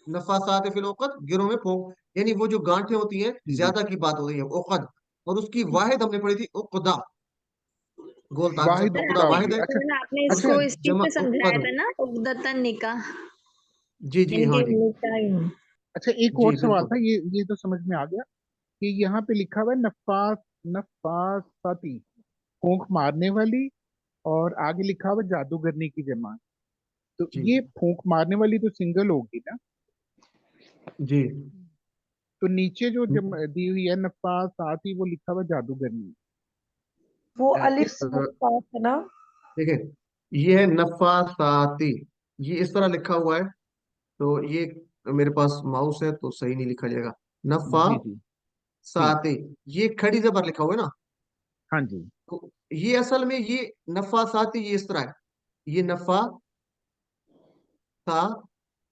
[SPEAKER 1] नफासात फिल उक़द, गिरोह में फूंक, यानी वो जो गांठें होती हैं,
[SPEAKER 5] जी जी।
[SPEAKER 1] ज्यादा की बात हो रही है, उक़द। और उसकी वाहिद हमने पढ़ी थी उक़दा, गोल ताकि साथ
[SPEAKER 5] वाहिद
[SPEAKER 1] उक़दा
[SPEAKER 5] उकदा
[SPEAKER 1] वाहिद
[SPEAKER 5] होगी,
[SPEAKER 1] है।
[SPEAKER 5] अच्छा।
[SPEAKER 2] आपने
[SPEAKER 1] अच्छा,
[SPEAKER 2] इसको इस चीज
[SPEAKER 1] जमा
[SPEAKER 2] से समझाया
[SPEAKER 1] उक़द,
[SPEAKER 2] था ना, उद्दतन निकाह,
[SPEAKER 1] जी जी
[SPEAKER 2] यानी
[SPEAKER 1] हाँ
[SPEAKER 2] कि
[SPEAKER 1] जी,
[SPEAKER 2] निकाह।
[SPEAKER 5] अच्छा एक और
[SPEAKER 1] जी
[SPEAKER 5] सवाल
[SPEAKER 1] बिल्कुल।
[SPEAKER 5] था, ये तो समझ में आ गया कि यहाँ पे लिखा हुआ है नफासाती, फूंक मारने वाली, और आगे लिखा हुआ है जादूगरनी की जमा। तो
[SPEAKER 1] जी
[SPEAKER 5] ये फूंक मारने वाली तो सिंगल होगी ना,
[SPEAKER 1] जी
[SPEAKER 5] तो नीचे जो दी हुई है नफासाती, वो लिखा हुआ है जादूगरनी।
[SPEAKER 6] वो अलिफ
[SPEAKER 5] इस
[SPEAKER 6] वो पास है ना।
[SPEAKER 1] देखिए, ये है नफासाती, ये इस तरह लिखा हुआ है, तो ये मेरे पास माउस है तो सही नहीं लिखा जाएगा।
[SPEAKER 5] जी जी जी।
[SPEAKER 1] नफासाती, ये खड़ी जबर लिखा हुआ है ना,
[SPEAKER 5] हाँ जी।
[SPEAKER 1] तो ये असल में ये नफासाती ये इस तरह है, ये नफा सा,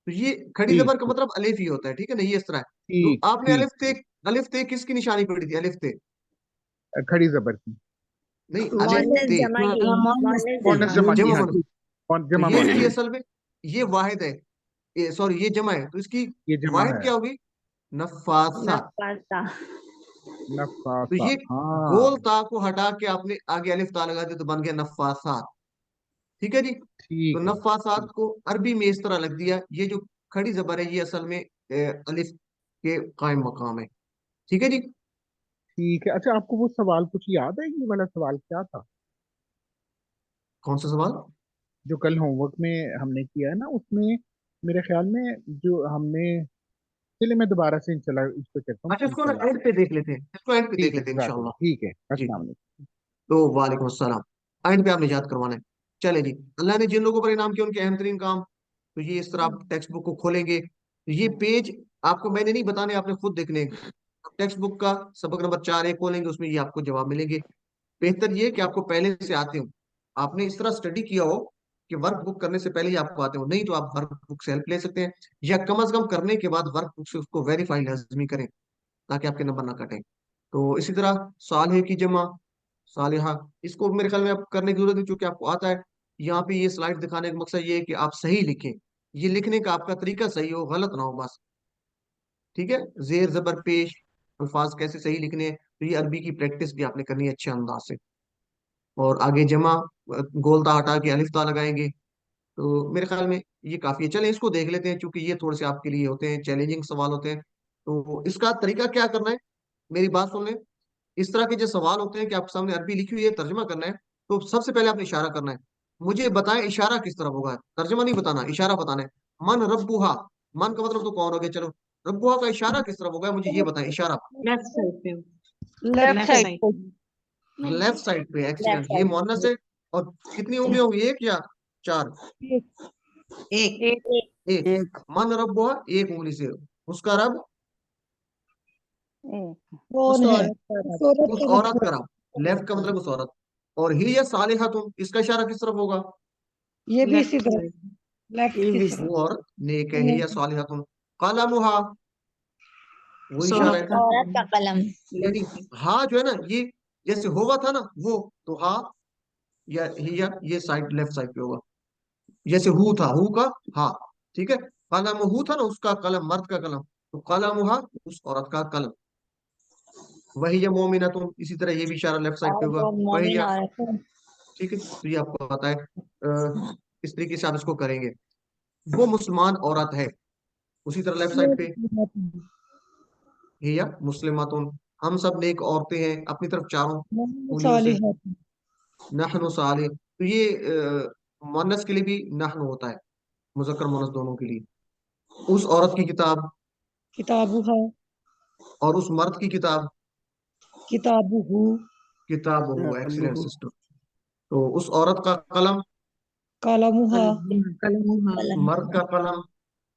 [SPEAKER 1] तो ये खड़ी
[SPEAKER 5] ठीक
[SPEAKER 1] जबर का मतलब अलिफ ही होता है, ठीक है ना, ये इस तरह है। तो
[SPEAKER 5] ठीक
[SPEAKER 1] आपने
[SPEAKER 5] ठीक ठीक।
[SPEAKER 1] अलिफ ते किसकी निशानी पड़ी थी, अलिफ ते,
[SPEAKER 5] खड़ी जबर की,
[SPEAKER 1] नहीं अलिफ
[SPEAKER 2] मोअन्नस
[SPEAKER 1] ते,
[SPEAKER 2] जमा की, मोअन्नस
[SPEAKER 5] मोनस
[SPEAKER 2] जमा।
[SPEAKER 5] जमा की,
[SPEAKER 1] जमा
[SPEAKER 5] हाँ
[SPEAKER 1] मुन,
[SPEAKER 5] जी।
[SPEAKER 1] तो
[SPEAKER 5] जमा
[SPEAKER 1] ये
[SPEAKER 5] मोनस,
[SPEAKER 1] असल में ये वाहिद है, ये सॉरी ये जमा है, तो इसकी
[SPEAKER 5] ये जमा
[SPEAKER 1] वाहिद
[SPEAKER 5] है,
[SPEAKER 1] क्या होगी, नफासा।
[SPEAKER 2] नफासा।
[SPEAKER 1] तो
[SPEAKER 5] नफासा,
[SPEAKER 1] ये
[SPEAKER 5] हाँ।
[SPEAKER 1] गोल ता को हटा के आपने आगे अलिफ ता लगा दिया तो बन गया नफासा। ठीक है जी। तो
[SPEAKER 5] ठीक है।
[SPEAKER 1] नफासात
[SPEAKER 5] ठीक
[SPEAKER 1] को अरबी में इस तरह लिख दिया, ये जो खड़ी जबर है ये असल में अलिफ के कायम मकाम है। ठीक है जी।
[SPEAKER 5] ठीक है। अच्छा, आपको वो सवाल कुछ याद है? ये वाला सवाल क्या था
[SPEAKER 1] कौन सा सवाल?
[SPEAKER 5] जो कल होमवर्क में हमने किया है ना, उसमें मेरे ख्याल में जो हमने, चलिए मैं दोबारा से इंशाल्लाह इस पे करता हूँ
[SPEAKER 1] अच्छा, इसको ना
[SPEAKER 5] इंशाल्लाह।
[SPEAKER 1] एंड पे देख लेते हैं, इसको एंड पे देख
[SPEAKER 5] ठीक है,
[SPEAKER 1] लेते हैं
[SPEAKER 5] स्टार्ट हो,
[SPEAKER 1] इंशाल्लाह।
[SPEAKER 5] ठीक है,
[SPEAKER 1] जी।
[SPEAKER 5] अस्सलाम वालेकुम।
[SPEAKER 1] तो वालेकुम अस्सलाम। एंड पे आपने याद करवाना है। चले जी। अल्लाह ने जिन लोगों पर इनाम किया उनके अहम तरीन काम। तो ये इस तरह आप टेक्स्ट बुक को खोलेंगे, तो ये पेज आपको मैंने नहीं बताने, आपने खुद देखने हैं। टेक्स्ट बुक का सबक नंबर 4 खोलेंगे, उसमें ये आपको जवाब मिलेंगे। बेहतर ये कि आपको पहले से आते हो, आपने इस तरह स्टडी किया हो कि वर्क बुक करने से पहले ही आपको आते हो, नहीं तो आप वर्क बुक से हेल्प ले सकते हैं, या कम अज कम करने के बाद वर्क बुक से उसको वेरीफाई लाजमी करें, ताकि आपके नंबर ना कटें। तो इसी तरह साले की जमा, सालिहा, इसको मेरे ख्याल में आप करने की जरूरत नहीं, क्योंकि आपको आता है। यहाँ पे ये स्लाइड दिखाने का मकसद ये है कि आप सही लिखें, ये लिखने का आपका तरीका सही हो, गलत ना हो बस। ठीक है। जेर जबर पेश, अल्फाज कैसे सही लिखने हैं, तो ये अरबी की प्रैक्टिस भी आपने करनी है अच्छे अंदाज से। और आगे जमा, गोलता हटा के अलिफ ता लगाएंगे। तो मेरे ख्याल में ये काफी है। चलें इसको देख लेते हैं, क्योंकि ये थोड़े से आपके लिए होते हैं, चैलेंजिंग सवाल होते हैं। तो इसका तरीका क्या करना है, मेरी बात सुन लें। इस तरह के जो सवाल होते हैं कि आपके सामने अरबी लिखी हुई है, तर्जमा करना है, तो सबसे पहले आपने इशारा करना है। मुझे बताएं इशारा किस तरफ होगा, तर्जमा नहीं बताना, इशारा बताना है। मन रब्बुहा, मन का मतलब तो कौन हो गया, चलो। रब्बुहा का इशारा किस तरफ होगा, मुझे ये बताएं इशारा।
[SPEAKER 4] लेफ्ट साइड पे।
[SPEAKER 6] लेफ्ट
[SPEAKER 4] लेफ्ट
[SPEAKER 6] साइड
[SPEAKER 4] साइड
[SPEAKER 6] पे।
[SPEAKER 1] लेफ्ट साइड पे,
[SPEAKER 2] लेफ्ट
[SPEAKER 1] एक्सीलेंट, ये
[SPEAKER 2] साइड
[SPEAKER 1] मोहन्नस है। और कितनी उंगलियां होंगी, एक या चार?
[SPEAKER 4] एक।
[SPEAKER 6] एक
[SPEAKER 1] एक।
[SPEAKER 6] एक
[SPEAKER 1] मन रब्बुहा, एक उंगली से, उसका रब,
[SPEAKER 6] कौन
[SPEAKER 2] उस
[SPEAKER 6] है?
[SPEAKER 2] औरत का रब।
[SPEAKER 6] सूरत
[SPEAKER 1] उस
[SPEAKER 6] का
[SPEAKER 1] औरत
[SPEAKER 6] मतलब
[SPEAKER 1] का रब। लेफ्ट का मतलब उस औरत। और ही या सालिहतुन, इसका इशारा किस तरफ होगा?
[SPEAKER 6] ये भी
[SPEAKER 4] लेफ्ट
[SPEAKER 6] इसी तरफ,
[SPEAKER 4] साइड।
[SPEAKER 6] लेफ्ट
[SPEAKER 4] ये
[SPEAKER 6] की
[SPEAKER 4] भी
[SPEAKER 6] तरफ।
[SPEAKER 1] वो औरत नेक है, ही या सालिहतुन। कलमुहा, वो
[SPEAKER 4] उस
[SPEAKER 1] इशारा
[SPEAKER 4] औरत
[SPEAKER 1] है।
[SPEAKER 4] का
[SPEAKER 2] औरत का कलम।
[SPEAKER 1] यानी
[SPEAKER 4] लेफ्ट।
[SPEAKER 1] हा जो है ना, ये जैसे होगा था ना वो, तो हा या ही या ये साइड, लेफ्ट साइड पे होगा। जैसे हु था, हु का हा। ठीक है। कलम हु था ना, उसका कलम, मर्द का कलम, तो कलम हा, उस औरत का कलम। वही या मोमिनतुन, इसी तरह ये भी इशारा लेफ्ट साइड पे
[SPEAKER 2] और
[SPEAKER 1] होगा।
[SPEAKER 2] वो
[SPEAKER 1] वही
[SPEAKER 2] मोमिन
[SPEAKER 1] या,
[SPEAKER 2] औरत है।
[SPEAKER 1] ठीक है, तो ये आपको पता है। इस तरीके से आप इसको करेंगे। वो मुसलमान औरत है, उसी तरह लेफ्ट साइड पे। हिया मुस्लिमातुन, हम सब नेक औरतें हैं, अपनी तरफ चारों उंगलियों से।
[SPEAKER 6] सालिहा।
[SPEAKER 1] नहनु साले, तो ये मुअन्नस के लिए भी नहनु होता है, मुजक्कर मुअन्नस दोनों के लिए। उस औरत की किताब,
[SPEAKER 6] किताबुहा,
[SPEAKER 1] और उस मर्द की किताब,
[SPEAKER 6] किताबुहु,
[SPEAKER 1] किताब हो, एक्सीलेंट सिस्टर। तो उस औरत का कलम,
[SPEAKER 6] कलमुहा,
[SPEAKER 4] कलम।
[SPEAKER 1] उस
[SPEAKER 2] कलम।
[SPEAKER 1] मर्द का कलम,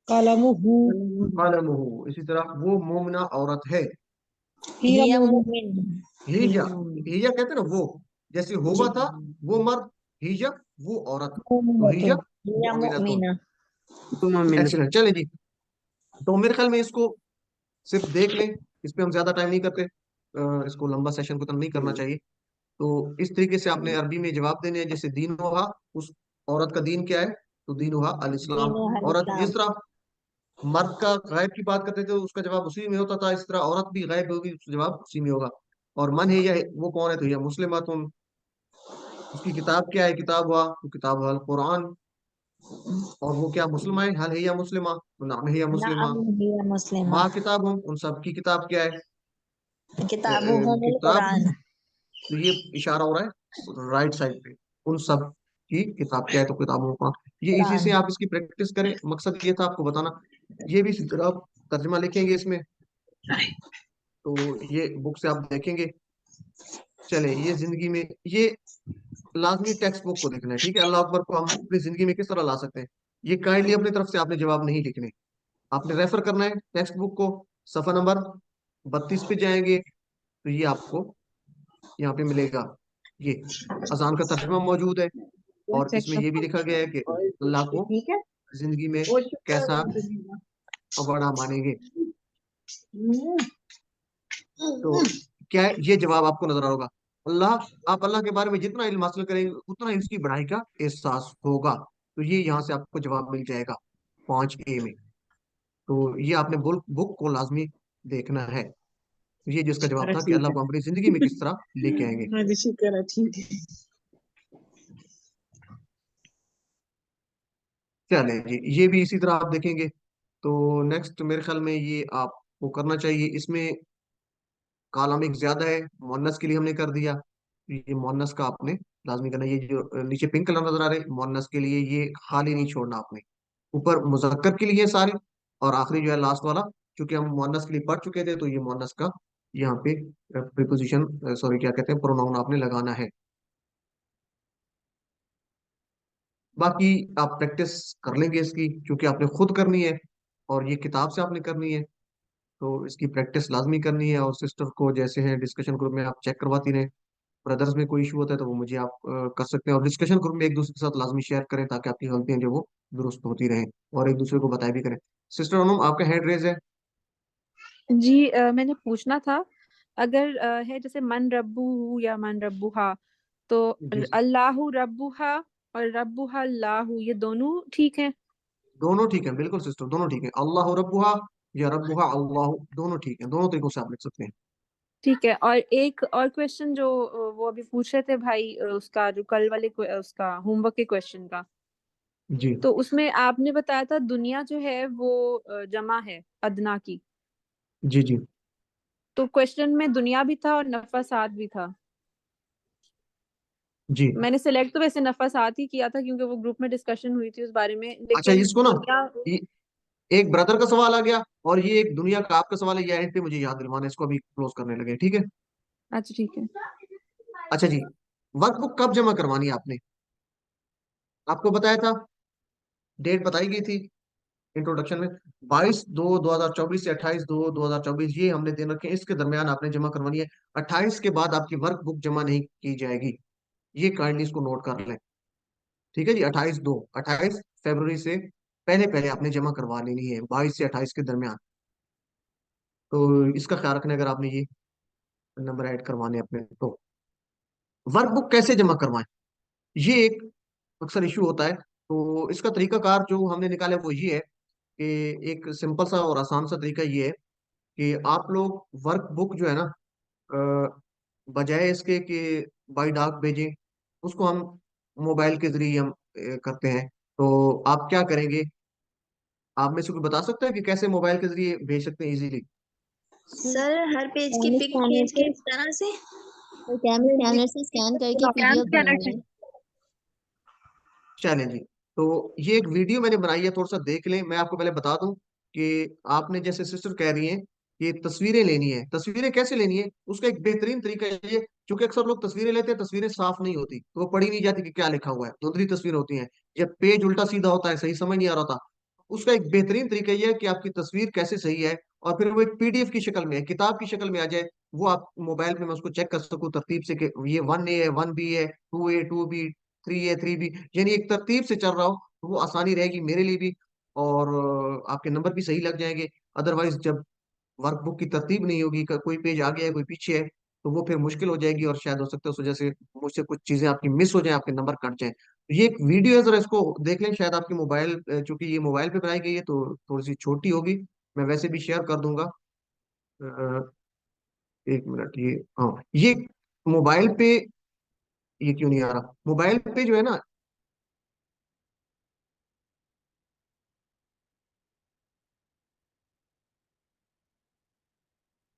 [SPEAKER 6] कलमुहु,
[SPEAKER 1] कलम हो। इसी तरह वो मोमिना औरत है।
[SPEAKER 6] हिया
[SPEAKER 2] हिया
[SPEAKER 6] मोमिन।
[SPEAKER 2] मोमिन।
[SPEAKER 1] हिया, हिया कहते हैं ना वो, जैसे
[SPEAKER 2] जी।
[SPEAKER 1] होगा था वो मर्द, हिया वो औरत, तो हिया
[SPEAKER 6] मोमिनतुन।
[SPEAKER 2] हिया
[SPEAKER 1] मोमिनतुन।
[SPEAKER 2] मोमिना।
[SPEAKER 1] एक्सीलेंट। चले जी। तो मेरे ख्याल में इसको सिर्फ देख लें, इस पे हम ज्यादा टाइम नहीं करते, इसको लंबा सेशन को तो नहीं करना चाहिए। तो इस तरीके से आपने अरबी में जवाब देने हैं, जैसे दीन हुआ, उस औरत का दीन क्या है, तो दीन हुआ अल इस्लाम।
[SPEAKER 2] दीन हल
[SPEAKER 1] औरत जिस
[SPEAKER 2] इस्लाम।
[SPEAKER 1] तरह मर्द का गायब की बात करते थे, उसका जवाब उसी में होता था, इस तरह औरत भी गायब होगी, उसका जवाब उसी में होगा। और मन है या वो कौन है, तो यह मुस्लिमातुन। उसकी किताब क्या है, किताब हुआ तो किताब हुआ कुरान। और वो क्या मुस्लिम है, हल है या मुस्लिमा, तो नाम है या मुस्लिमा।
[SPEAKER 2] नाम हिया मुस्लिमा।
[SPEAKER 1] माँ किताब हूँ, उन सब की किताब क्या है,
[SPEAKER 2] किताबुहुमुल
[SPEAKER 1] किताब।
[SPEAKER 2] कुरान।
[SPEAKER 1] तो ये इशारा हो रहा है राइट साइड पे, उन सब की किताब क्या है, तो किताबों का। ये इसी से
[SPEAKER 2] कुरान।
[SPEAKER 1] आप इसकी प्रैक्टिस करें, मकसद ये था आपको बताना। ये भी इसी तरह आप तर्जमा लिखेंगे इसमें, तो ये बुक से आप देखेंगे। चले, ये जिंदगी में ये लाजमी टेक्स्ट बुक को देखना है, ठीक है। अल्लाह अकबर को हम अपनी जिंदगी में किस तरह ला सकते हैं, ये काइंडली अपनी तरफ से आपने जवाब नहीं लिखने, आपने रेफर करना है टेक्स्ट बुक को। सफा नंबर 32 पे जाएंगे, तो ये आपको यहाँ पे मिलेगा, ये अजान का तर्जुमा मौजूद है। और इसमें ये भी लिखा गया है कि अल्लाह को
[SPEAKER 4] ठीक है।
[SPEAKER 1] जिंदगी में कैसा बड़ा मानेंगे। तो क्या है, ये जवाब आपको नजर आ होगा। अल्लाह, आप अल्लाह के बारे में जितना इल्म हासिल करेंगे उतना ही उसकी बड़ाई का एहसास होगा। तो ये यहाँ से आपको जवाब मिल जाएगा 5A में। तो ये आपने बुक बुक को लाजमी देखना है। ये जिसका जवाब
[SPEAKER 4] अरे
[SPEAKER 1] था कि
[SPEAKER 4] ठीक
[SPEAKER 1] अल्लाह
[SPEAKER 4] है।
[SPEAKER 1] को अपनी जिंदगी में किस तरह लेके आएंगे।
[SPEAKER 4] हाँ जी, शुक्र है, ठीक है।
[SPEAKER 1] चले जी, ये भी इसी तरह आप देखेंगे। तो नेक्स्ट मेरे ख्याल में ये आपको करना चाहिए। इसमें कॉलम एक ज्यादा है, मोनस के लिए हमने कर दिया, ये मोनस का आपने लाजमी करना। ये जो नीचे पिंक कलर नजर आ रहे मोनस के लिए, ये खाली नहीं छोड़ना आपने। ऊपर मुजक्कर के लिए सारे, और आखिरी जो है लास्ट वाला, क्योंकि हम मोनस के लिए पढ़ चुके थे, तो ये मोनस का यहाँ पे प्रीपोजिशन, सॉरी क्या कहते हैं, प्रोनाउन आपने लगाना है। बाकी आप प्रैक्टिस कर लेंगे इसकी, क्योंकि आपने खुद करनी है और ये किताब से आपने करनी है, तो इसकी प्रैक्टिस लाजमी करनी है। और सिस्टर को जैसे है डिस्कशन ग्रुप में आप चेक करवाती रहें। ब्रदर्स में कोई इशू होता है तो वो मुझे आप कर सकते हैं, और डिस्कशन ग्रुप में एक दूसरे के साथ लाजमी शेयर करें, ताकि आपकी गलतियां जो वो दुरुस्त होती रहें, और एक दूसरे को बताया भी करें। सिस्टर अनम, आपका हैंड रेज है।
[SPEAKER 7] जी मैंने पूछना था, अगर है जैसे मन रब्बू या मन रब्बुहा, तो
[SPEAKER 1] जी जी,
[SPEAKER 7] अल्लाहु रब्बुहा और रब्बुहा अल्लाहु, ये दोनों ठीक है?
[SPEAKER 1] दोनों ठीक है, बिल्कुल सिस्टर, दोनों ठीक है। अल्लाह रब्बुहा या रब्बुहा अल्लाह, दोनों ठीक है, दोनों तरीकों से आप लिख सकते हैं।
[SPEAKER 7] ठीक है। और एक और क्वेश्चन जो वो अभी पूछ रहे थे भाई, उसका जो कल वाले उसका होमवर्क के क्वेश्चन का,
[SPEAKER 1] जी
[SPEAKER 7] तो उसमें आपने बताया था दुनिया जो है वो जमा है अदना की।
[SPEAKER 1] जी जी
[SPEAKER 7] तो क्वेश्चन में दुनिया भी था और नफासात भी था।
[SPEAKER 1] जी।
[SPEAKER 7] मैंने सेलेक्ट तो वैसे नफासात ही किया था, क्योंकि वो ग्रुप में डिस्कशन हुई थी उस बारे में,
[SPEAKER 1] अच्छा,
[SPEAKER 7] लेकिन
[SPEAKER 1] इसको ना,
[SPEAKER 7] दुनिया।
[SPEAKER 1] ये एक ब्रदर का सवाल आ गया, और ये एक दुनिया का आपका सवाल है, ये एंड पे मुझे याद दिलवाना है, इसको अभी क्लोज करने लगे, ठीक है।
[SPEAKER 7] अच्छा ठीक है।
[SPEAKER 1] अच्छा जी, वर्कबुक कब जमा करवानी है आपने? आपको बताया था, डेट बताई गई थी इंट्रोडक्शन में, 22/2/2024 से 28/2/2024, ये हमने दिन रखे हैं, इसके दरमियान आपने जमा करवानी है। 28 के बाद आपकी वर्कबुक जमा नहीं की जाएगी, ये काइंडली इसको नोट कर लें। ठीक है जी, 28 फरवरी से पहले पहले आपने जमा करवा लेनी है, 22 से 28 के दरमियान। तो इसका ख्याल रखना, अगर आपने ये नंबर ऐड करवाने अपने तो। वर्कबुक कैसे जमा करवाएं, ये एक अक्सर इशू होता है। तो इसका तरीकाकार जो हमने निकाला है वो ये है, कि एक सिंपल सा और आसान सा तरीका ये है, कि आप लोग वर्कबुक जो है ना, अ, बजाय इसके कि बाई डाक भेजें, उसको हम मोबाइल के जरिए हम करते हैं। तो आप क्या करेंगे, आप में से कोई बता सकता है कि कैसे मोबाइल के जरिए भेज सकते हैं इजीली?
[SPEAKER 2] सर हर पेज की
[SPEAKER 9] कैमरे
[SPEAKER 2] पिक
[SPEAKER 9] स्कैनर
[SPEAKER 2] खींच के
[SPEAKER 9] से,
[SPEAKER 2] इस तरह से।
[SPEAKER 9] कैमरे स्कैनर से स्कैन करके
[SPEAKER 3] स्कैन
[SPEAKER 9] पीडीएफ
[SPEAKER 3] स्कैनर
[SPEAKER 9] बनाना
[SPEAKER 3] से।
[SPEAKER 9] है।
[SPEAKER 1] चलें जी, तो ये एक वीडियो मैंने बनाई है, थोड़ा सा देख लें। मैं आपको पहले बता दूं कि आपने जैसे सिस्टर कह रही हैं कि तस्वीरें लेनी है, तस्वीरें कैसे लेनी है, उसका एक बेहतरीन तरीका ये, क्योंकि अक्सर लोग तस्वीरें लेते हैं, तस्वीरें साफ नहीं होती, तो वो पढ़ी नहीं जाती कि क्या लिखा हुआ है, धुंधली तस्वीर होती है, जब पेज उल्टा सीधा होता है, सही समझ नहीं आ रहा होता। उसका एक बेहतरीन तरीका यह है कि आपकी तस्वीर कैसे सही है, और फिर वो एक पीडीएफ की शक्ल में है, किताब की शक्ल में आ जाए, वो आप मोबाइल पे मैं उसको चेक कर सकूं तरतीब से, कि ये 1A है, 1B है, 2A 2B, 3A 3B, यानी एक तरतीब से चल रहा हो, तो वो आसानी रहेगी मेरे लिए भी, और आपके नंबर भी सही लग जाएंगे। अदरवाइज जब वर्कबुक की तरतीब नहीं होगी, कोई पेज आगे है कोई पीछे है, तो वो फिर मुश्किल हो जाएगी, और शायद हो सकता है उस वजह से मुझसे कुछ चीजें आपकी मिस हो जाए, आपके नंबर कट जाए। तो ये एक वीडियो है, जरा इसको देख लें, शायद आपकी मोबाइल, चूंकि ये मोबाइल पे बनाई गई है तो थोड़ी सी छोटी होगी, मैं वैसे भी शेयर कर दूंगा। अ, एक मिनट, ये हाँ, ये मोबाइल पे, ये क्यों नहीं आ रहा, मोबाइल पे जो है ना,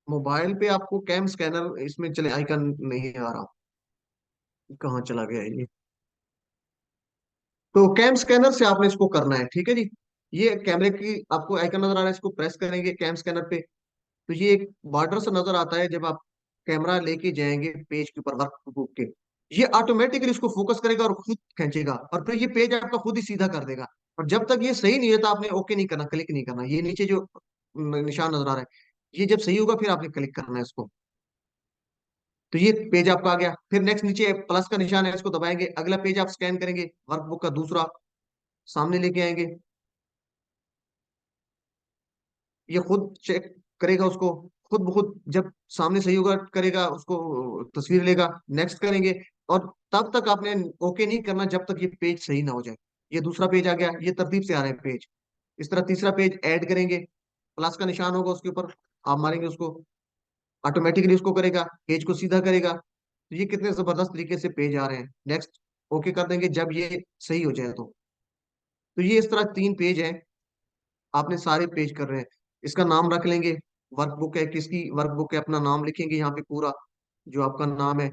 [SPEAKER 1] मोबाइल पे आपको कैम स्कैनर इसमें चले, आइकन नहीं आ रहा, कहाँ चला गया ये। तो कैम स्कैनर से आपने इसको करना है, ठीक है जी। ये कैमरे की आपको आइकन नजर आ रहा है, इसको प्रेस करेंगे कैम स्कैनर पे, तो ये एक बॉर्डर सा नजर आता है, जब आप कैमरा लेके जाएंगे पेज के ऊपर वर्कबुक के, ये ऑटोमेटिकली इसको फोकस करेगा और खुद खींचेगा, और फिर ये पेज आपका खुद ही सीधा कर देगा। और जब तक ये सही नहीं होता, आपने ओके नहीं करना, क्लिक नहीं करना, ये नीचे जो निशान नजर आ रहा है, ये जब सही होगा फिर आपने क्लिक करना है इसको। तो ये पेज आपका आ गया, फिर नेक्स्ट नीचे प्लस का निशान है, इसको दबाएंगे, अगला पेज आप स्कैन करेंगे, वर्कबुक का दूसरा सामने लेके आएंगे, ये खुद चेक करेगा उसको, खुद ब खुद जब सामने सही होगा करेगा उसको, तस्वीर लेगा, नेक्स्ट करेंगे, और तब तक आपने ओके नहीं करना जब तक ये पेज सही ना हो जाए। ये दूसरा पेज आ गया, ये तरतीब से आ रहे हैं पेज। इस तरह तीसरा पेज ऐड करेंगे, प्लस का निशान होगा उसके ऊपर, आप मारेंगे उसको, ऑटोमेटिकली उसको करेगा, पेज को सीधा करेगा। तो ये कितने जबरदस्त तरीके से पेज आ रहे हैं। नेक्स्ट ओके कर देंगे जब ये सही हो जाए तो। तो ये इस तरह 3 पेज हैं, आपने सारे पेज कर रहे हैं। इसका नाम रख लेंगे, वर्कबुक है, किसकी वर्कबुक है, अपना नाम लिखेंगे यहाँ पे पूरा, जो आपका नाम है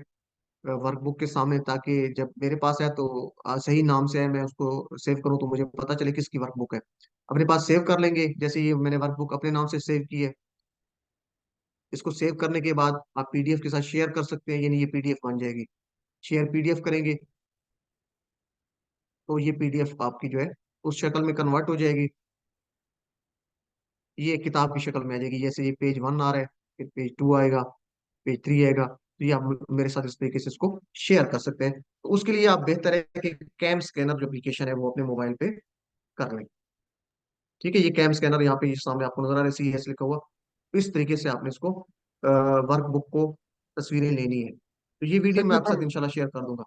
[SPEAKER 1] वर्कबुक के सामने, ताकि जब मेरे पास है तो सही नाम से है, मैं उसको सेव करूँ तो मुझे पता चले किसकी वर्कबुक है। अपने पास सेव कर लेंगे, जैसे ये मैंने वर्कबुक अपने नाम से सेव की है। इसको सेव करने के बाद आप पीडीएफ के साथ शेयर कर सकते हैं, यानी ये पीडीएफ बन जाएगी। शेयर पीडीएफ करेंगे तो ये पीडीएफ आपकी जो है उस शक्ल में कन्वर्ट हो जाएगी, ये किताब की शक्ल में आ जाएगी। जैसे ये पेज 1 आ रहा है, फिर पेज 2 आएगा, पेज 3 आएगा, तो ये आप मेरे साथ इस तरीके से इसको शेयर कर सकते हैं। तो उसके लिए आप बेहतर है कि कैम स्कैनर जो एप्लीकेशन है वो अपने मोबाइल पे कर लें। ठीक है, ये कैम स्कैनर यहाँ पे सामने आपको नजर आ रहा है, CS लिखा हुआ। तो इस तरीके से आपने इसको वर्कबुक को तस्वीरें लेनी है। तो ये
[SPEAKER 5] सर
[SPEAKER 1] वीडियो मैं
[SPEAKER 5] जब
[SPEAKER 1] आपके साथ
[SPEAKER 5] हम
[SPEAKER 1] इंशाल्लाह शेयर कर दूंगा।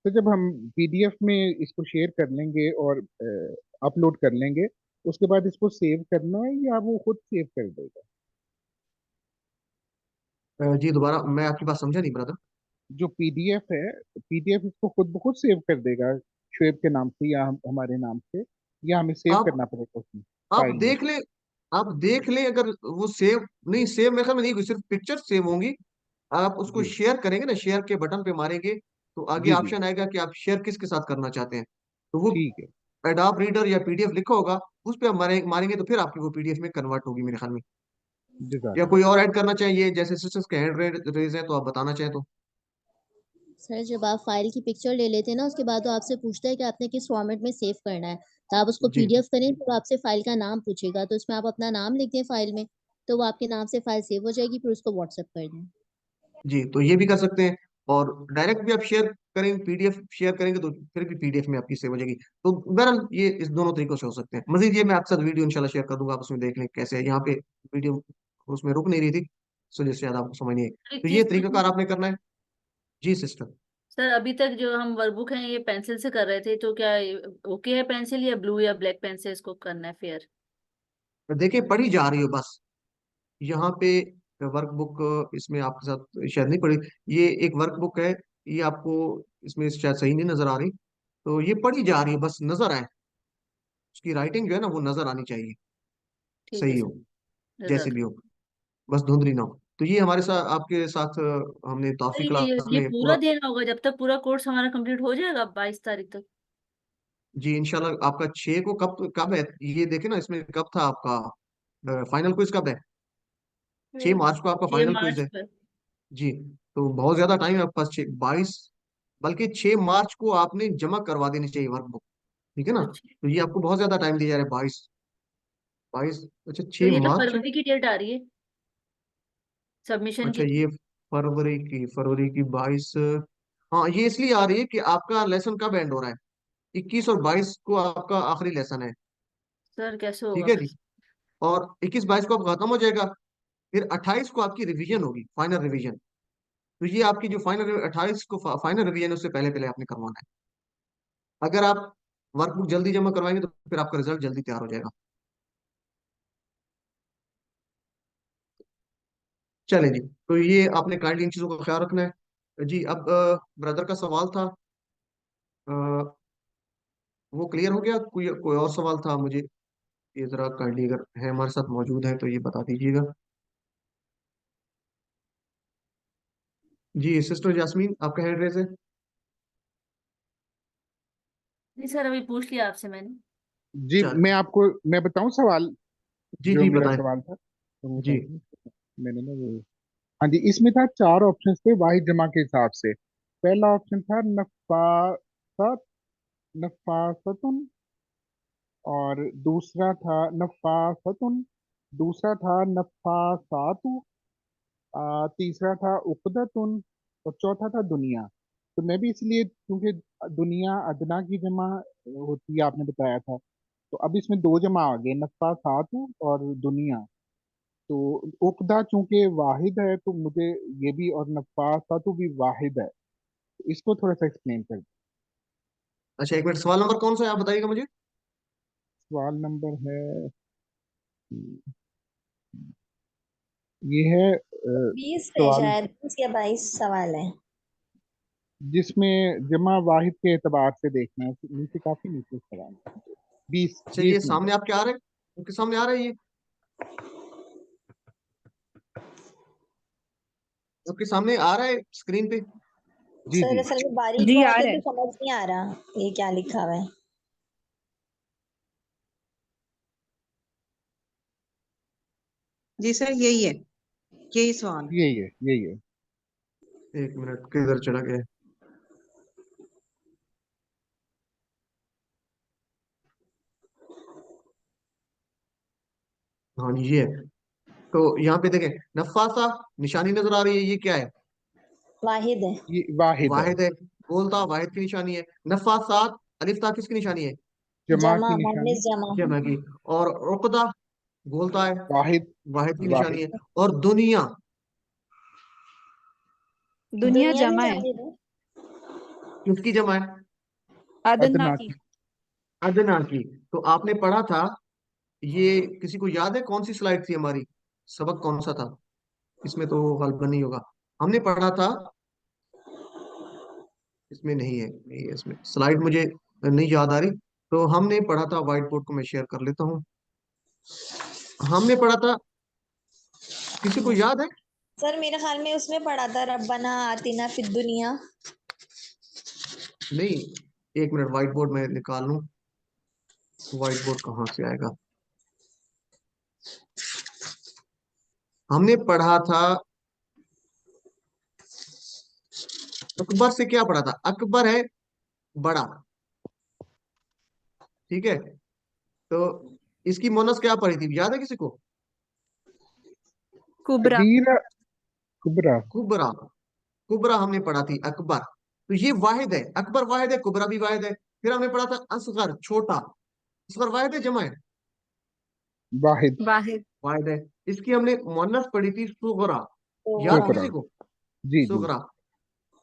[SPEAKER 5] तो जब हम PDF में इसको शेयर कर लेंगे और अपलोड कर लेंगे, उसके बाद इसको सेव करना है या वो खुद सेव कर देगा?
[SPEAKER 1] जी दोबारा मैं आपकी बात समझा नहीं ब्रदर।
[SPEAKER 5] जो PDF है, PDF इसको खुद ब खुद सेव कर देगा शुएब के नाम से या हमारे नाम से, या हमें सेव
[SPEAKER 1] आप
[SPEAKER 5] करना पड़ेगा उसमें
[SPEAKER 1] आप
[SPEAKER 5] फाइल में?
[SPEAKER 1] देख लें, आप देख लें, अगर वो सेव नहीं, सेव मेरे ख्याल में नहीं हुई, सिर्फ पिक्चर सेव होंगी। आप उसको
[SPEAKER 5] जी
[SPEAKER 1] शेयर करेंगे ना, शेयर के बटन पे मारेंगे तो आगे
[SPEAKER 5] जी जी,
[SPEAKER 1] ऑप्शन आएगा कि आप शेयर किसके साथ करना चाहते हैं। तो वो
[SPEAKER 5] ठीक है।
[SPEAKER 1] एडोब रीडर या पीडीएफ लिखा होगा, उस पर आप मारेंगे तो फिर आपकी वो पीडीएफ में कन्वर्ट होगी मेरे ख्याल में। या कोई
[SPEAKER 5] जज़ाकल्लाह।
[SPEAKER 1] और ऐड करना चाहिए, जैसे सिस्टर्स के हैंड रेज है तो आप बताना चाहें तो।
[SPEAKER 9] सर जब आप फाइल की पिक्चर ले लेते हैं ना, उसके बाद वो आपसे पूछता है कि आपने किस फॉर्मेट में सेव करना है। तो आप उसको
[SPEAKER 1] जी
[SPEAKER 9] PDF करें तो आपसे फाइल का नाम पूछेगा, तो उसमें आप अपना नाम लिख दें फाइल में, तो वो आपके नाम से फाइल सेव हो जाएगी, फिर उसको व्हाट्सएप कर दें।
[SPEAKER 1] जी, तो ये भी कर सकते हैं। और डायरेक्ट भी आप शेयर करेंगे, पीडीएफ शेयर करेंगे तो फिर भी पीडीएफ में आपकी सेव हो जाएगी। तो बहरहाल ये इस दोनों तरीकों से हो सकते हैं। मजीद ये मैं आपके साथ वीडियो इंशाल्लाह शेयर कर दूंगा, आप उसमें देख लें कैसे है। यहाँ पे वीडियो उसमें रुक नहीं रही थी, सो जिससे ज्यादा आपको समझ नहीं आई।
[SPEAKER 8] एक
[SPEAKER 1] तो ये
[SPEAKER 8] चीज
[SPEAKER 1] तरीकाकार
[SPEAKER 8] पूछनी
[SPEAKER 1] आपने करना है। जी सिस्टर।
[SPEAKER 8] सर, अभी तक जो हम वर्कबुक है ये पेंसिल से कर रहे थे, तो क्या ओके है पेंसिल या ब्लू या ब्लैक पेन से इसको करना है फेयर?
[SPEAKER 1] देखिए पढ़ी जा रही हो बस, यहाँ पे वर्कबुक इसमें आपके साथ शायद नहीं पढ़ी। ये एक वर्कबुक है, ये आपको इसमें शायद सही नहीं नजर आ रही, तो ये पढ़ी जा रही है, बस नजर आए, उसकी राइटिंग जो है ना वो नजर आनी चाहिए,
[SPEAKER 8] ठीक है
[SPEAKER 1] सही
[SPEAKER 8] सर।
[SPEAKER 1] हो, जैसे
[SPEAKER 8] जजाक।
[SPEAKER 1] भी हो, बस धुंधली ना हो। तो ये हमारे साथ आपके साथ हमने
[SPEAKER 8] सर
[SPEAKER 1] टॉफी क्लास
[SPEAKER 8] ये
[SPEAKER 1] में
[SPEAKER 8] पूरा
[SPEAKER 1] पूरा।
[SPEAKER 8] देना होगा जब तक पूरा कोर्स हमारा कंप्लीट हो जाएगा 22 तारीख तक?
[SPEAKER 1] जी इंशाल्लाह। आपका 6 को कब कब है, ये देखे ना इसमें कब था आपका फाइनल क्विज कब है? 6 मार्च को आपका
[SPEAKER 8] छह
[SPEAKER 1] फाइनल क्विज
[SPEAKER 8] मार्च
[SPEAKER 1] है।
[SPEAKER 8] पर।
[SPEAKER 1] जी, तो बहुत ज्यादा टाइम है आपके पास, 22, बल्कि 6 मार्च को आपने जमा करवा देनी चाहिए वर्कबुक। ठीक है ना,
[SPEAKER 8] अच्छा,
[SPEAKER 1] तो ये आपको बहुत ज्यादा टाइम दिया जा रहा है, 22 22, अच्छा
[SPEAKER 8] तो
[SPEAKER 1] छह
[SPEAKER 8] ये तो
[SPEAKER 1] मार्च
[SPEAKER 8] फरवरी की डेट आ रही है सबमिशन
[SPEAKER 1] अच्छा
[SPEAKER 8] की।
[SPEAKER 1] ये फरवरी की 22। हाँ, ये इसलिए आ रही है कि आपका लेसन कब एंड हो रहा है, 21 और 22 को आपका आखिरी लेसन है।
[SPEAKER 8] सर कैसे
[SPEAKER 1] ठीक
[SPEAKER 8] होगा
[SPEAKER 1] है
[SPEAKER 8] फिर?
[SPEAKER 1] जी, और 21 22 को आप खत्म हो जाएगा, फिर 28 को आपकी रिवीजन होगी, फाइनल रिवीजन। तो ये आपकी जो फाइनल 28 को फाइनल रिवीजन है, उससे पहले पहले आपने करवाना है। अगर आप वर्कबुक जल्दी जमा करवाएंगे तो फिर आपका रिजल्ट जल्दी तैयार हो जाएगा। चले जी, तो ये आपने काइंडली इन चीजों का ख्याल रखना है जी। अब ब्रदर का सवाल था, अ, वो क्लियर हो गया? कोई कोई और सवाल था मुझे, ये जरा काइंडली अगर है हमारे साथ मौजूद है तो ये बता दीजिएगा। जी सिस्टर यास्मीन, आपका हैंड रेज है।
[SPEAKER 8] नहीं सर, अभी पूछ लिया आपसे मैंने।
[SPEAKER 5] जी
[SPEAKER 1] चल,
[SPEAKER 5] मैं बताऊं सवाल,
[SPEAKER 1] जी
[SPEAKER 5] जो
[SPEAKER 1] जी
[SPEAKER 5] मेरा
[SPEAKER 1] बताएं।
[SPEAKER 5] सवाल था तो वो
[SPEAKER 1] जी
[SPEAKER 5] मैंने ना वो, हाँ जी, इसमें था 4 ऑप्शन थे वाहिद जमा के हिसाब से। पहला ऑप्शन था नफासत, नफासतुन, और दूसरा था नफासतुन, दूसरा था नफासातु, तीसरा था उकदतुन, और चौथा था दुनिया। तो मैं भी इसलिए, क्योंकि दुनिया अदना की जमा होती है आपने बताया था, तो अब इसमें 2 जमा आ गए, नफासातु और दुनिया। तो उकदा चूंकि वाहिद है तो मुझे ये भी, और नफासातु भी वाहिद है, तो इसको थोड़ा सा एक्सप्लेन कर दो।
[SPEAKER 1] अच्छा, एक मिनट, सवाल नंबर कौन सा है आप बताइएगा मुझे।
[SPEAKER 5] सवाल नंबर है, ये है
[SPEAKER 2] 20 पे
[SPEAKER 5] सवाल
[SPEAKER 2] शायद 20 या 22 सवाल है।
[SPEAKER 5] जिसमें जमा वाहिद के एतबार से देखना है, नीचे काफी नीचे सवाल है। 20
[SPEAKER 1] अच्छा, ये
[SPEAKER 5] 20
[SPEAKER 1] सामने
[SPEAKER 5] नंबर।
[SPEAKER 1] आपके आ रहा है, उनके सामने आ रहा है ये, आपके सामने आ रहा है स्क्रीन पे?
[SPEAKER 5] जी
[SPEAKER 2] सर
[SPEAKER 5] जी
[SPEAKER 2] असल में बारीक
[SPEAKER 7] जी आ
[SPEAKER 2] बहुत है
[SPEAKER 7] रहा
[SPEAKER 2] तो
[SPEAKER 7] है।
[SPEAKER 2] समझ नहीं आ रहा ये क्या लिखा हुआ है।
[SPEAKER 4] जी सर यही है, यही सवाल।
[SPEAKER 5] यही है, यही है।
[SPEAKER 1] एक मिनट, किधर चला गया? हाँ जी, ये है। तो यहाँ पे देखें, नफासा निशानी नजर आ रही है, ये क्या है?
[SPEAKER 2] वाहिद है।
[SPEAKER 5] ये वाहिद है।
[SPEAKER 1] वाहिद है। गोलता वाहिद की निशानी है। नफासात अलिफ ता किसकी निशानी है?
[SPEAKER 5] जमा
[SPEAKER 2] जमा,
[SPEAKER 5] की निशानी।
[SPEAKER 2] मुअन्नस जमा।
[SPEAKER 1] जमा की। और उक़दा गोलता है,
[SPEAKER 5] वाहिद।
[SPEAKER 1] वाहिद की निशानी
[SPEAKER 5] वाहिद।
[SPEAKER 1] है। और दुनिया,
[SPEAKER 7] दुनिया
[SPEAKER 2] दुनिया भी
[SPEAKER 7] जमा है।
[SPEAKER 2] वाहिद है।
[SPEAKER 1] किसकी जमा है?
[SPEAKER 7] अदना
[SPEAKER 5] अदना
[SPEAKER 7] की।
[SPEAKER 5] की।
[SPEAKER 1] अदना की। तो आपने पढ़ा था, ये किसी को याद है कौन सी स्लाइड थी हमारी? सबक कौन सा था? इसमें तो गलबन नहीं होगा। हमने पढ़ा था, इसमें नहीं है, नहीं है इसमें स्लाइड, मुझे नहीं याद आ रही। तो हमने पढ़ा था, व्हाइट बोर्ड को मैं शेयर कर लेता हूँ। हमने पढ़ा था, किसी को याद है?
[SPEAKER 2] सर मेरे ख्याल में उसमें पढ़ा था रब्बना आतिना फिद दुनिया।
[SPEAKER 1] नहीं, एक मिनट, व्हाइट बोर्ड में निकाल लूं। व्हाइट बोर्ड कहाँ से आएगा? हमने पढ़ा था, अकबर से क्या पढ़ा था? अकबर है बड़ा, ठीक है। तो इसकी मोनस क्या पढ़ी थी, याद है किसी को?
[SPEAKER 7] कुबरा।
[SPEAKER 5] कबीरा। कुबरा।
[SPEAKER 1] कुबरा। कुबरा हमने पढ़ा थी, अकबर। तो ये वाहिद है, अकबर वाहिद है, कुबरा भी वाहिद है। फिर हमने पढ़ा था असगर, छोटा। असगर वाहिद है, जमा है?
[SPEAKER 5] वाहिद।
[SPEAKER 7] वाहिद।
[SPEAKER 1] वाहिद है। इसकी हमने मोनस पढ़ी थी, सुगरा।
[SPEAKER 2] तो
[SPEAKER 1] याद है
[SPEAKER 2] बड़ा।
[SPEAKER 5] शुक्रा।
[SPEAKER 1] किसी को?
[SPEAKER 5] जी जी।
[SPEAKER 1] सुगरा।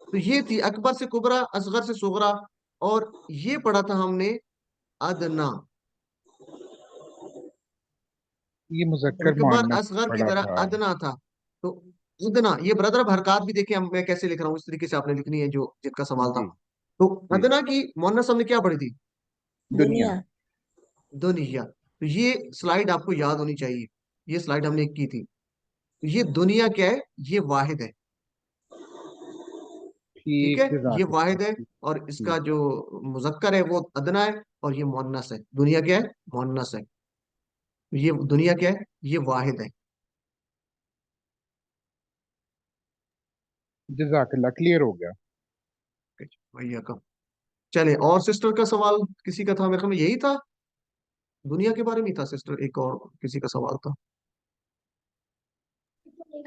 [SPEAKER 1] तो ये थी अकबर से कुबरा, असगर से सुगरा। और ये पढ़ा था हमने, अदना।
[SPEAKER 5] ये मुजक्कर
[SPEAKER 1] अकबर
[SPEAKER 5] मुअन्नस
[SPEAKER 1] असगर की
[SPEAKER 5] पढ़ा
[SPEAKER 1] तरह
[SPEAKER 5] था।
[SPEAKER 1] अदना था। तो अदना, ये ब्रदर अब हरकत भी देखिए, मैं कैसे लिख रहा हूँ, इस तरीके से आपने लिखनी है जो जिनका सवाल था।
[SPEAKER 5] जी
[SPEAKER 1] तो
[SPEAKER 5] जी।
[SPEAKER 1] अदना की मोहन्नस हमने क्या पढ़ी थी?
[SPEAKER 5] दुनिया।
[SPEAKER 2] दुनिया।
[SPEAKER 1] दुनिया। तो ये स्लाइड आपको याद होनी चाहिए, ये स्लाइड हमने की थी। तो ये दुनिया क्या है? ये वाहिद है, ठीक है।
[SPEAKER 5] ठीक,
[SPEAKER 1] ये
[SPEAKER 5] जज़ाकल्लाह।
[SPEAKER 1] वाहिद है। और
[SPEAKER 5] जी।
[SPEAKER 1] इसका जो मुजक्कर है वो अदना है। और ये मुअन्नस है, दुनिया क्या है? मुअन्नस है। तो ये दुनिया क्या है? ये वाहिद है।
[SPEAKER 5] जज़ाकल्लाह, क्लियर हो गया।
[SPEAKER 1] भैया का। चले, और सिस्टर का सवाल किसी का था, मेरे ख्याल में यही था, दुनिया के बारे में ही था सिस्टर, एक और किसी का सवाल था।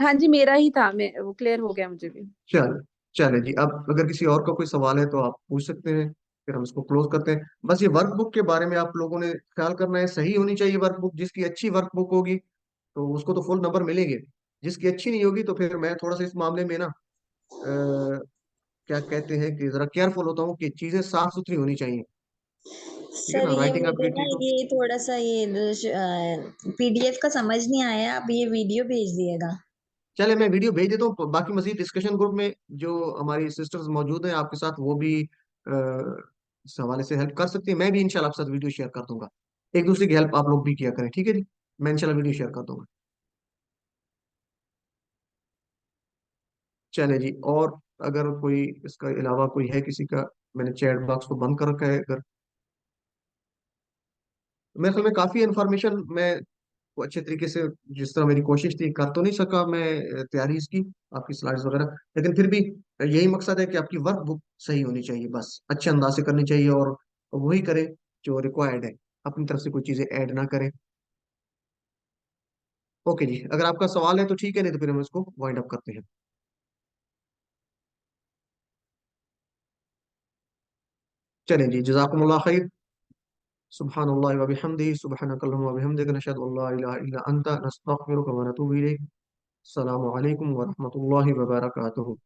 [SPEAKER 7] हाँ जी मेरा ही था, मैं वो क्लियर हो गया मुझे भी।
[SPEAKER 1] चल चले जी, अब अगर किसी और का कोई सवाल है तो आप पूछ सकते हैं, फिर हम इसको क्लोज करते हैं। बस ये वर्कबुक के बारे में आप लोगों ने ख्याल करना है, सही होनी चाहिए वर्कबुक। जिसकी अच्छी वर्कबुक होगी तो उसको तो फुल नंबर मिलेंगे। जिसकी अच्छी नहीं होगी तो फिर मैं थोड़ा सा इस मामले में ना, क्या कहते हैं कि जरा केयरफुल होता हूँ कि चीजें साफ सुथरी होनी चाहिए, ठीक है
[SPEAKER 2] सर
[SPEAKER 1] ना,
[SPEAKER 2] ये
[SPEAKER 1] राइटिंग
[SPEAKER 2] मुझे ना
[SPEAKER 1] एबिलिटी तो।
[SPEAKER 2] ये थोड़ा सा ये पीडीएफ का समझ नहीं आया, आप ये वीडियो भेज दिएगा।
[SPEAKER 1] चले, मैं वीडियो भेज देता हूँ, बाकी मजीद डिस्कशन ग्रुप में जो हमारी सिस्टर्स मौजूद हैं आपके साथ, वो भी इस हवाले से हेल्प कर सकती है। मैं भी इंशाल्लाह आपके साथ वीडियो शेयर कर दूंगा। एक दूसरे की हेल्प आप लोग भी किया करें, ठीक है जी। मैं इंशाल्लाह वीडियो शेयर कर दूंगा। चले जी, और अगर कोई इसका अलावा कोई है किसी का, मैंने चैट बॉक्स को बंद कर रखा है अगर, मेरे ख्याल में काफी इंफॉर्मेशन मैं वो अच्छे तरीके से, जिस तरह मेरी कोशिश थी, कर तो नहीं सका मैं तैयारी इसकी, आपकी स्लाइड्स वगैरह, लेकिन फिर भी यही मकसद है कि आपकी वर्क बुक सही होनी चाहिए, बस अच्छे अंदाज से करनी चाहिए। और वही करें जो रिक्वायर्ड है, अपनी तरफ से कोई चीजें ऐड ना करें। ओके जी, अगर आपका सवाल है तो ठीक है, नहीं तो फिर हम इसको वाइंड अप करते हैं। चलें जी, जज़ाकुमुल्लाह खैर। सुब्हानल्लाहि व बिहम्दिही, सुब्हानकल्लाहुम्मा व बिहम्दिका, नशहदु अल्ला इलाहा इल्ला अंता, नस्तगफिरुका व नतूबु इलैक। अस्सलामु अलैकुम व रहमतुल्लाहि व बरकातुहू।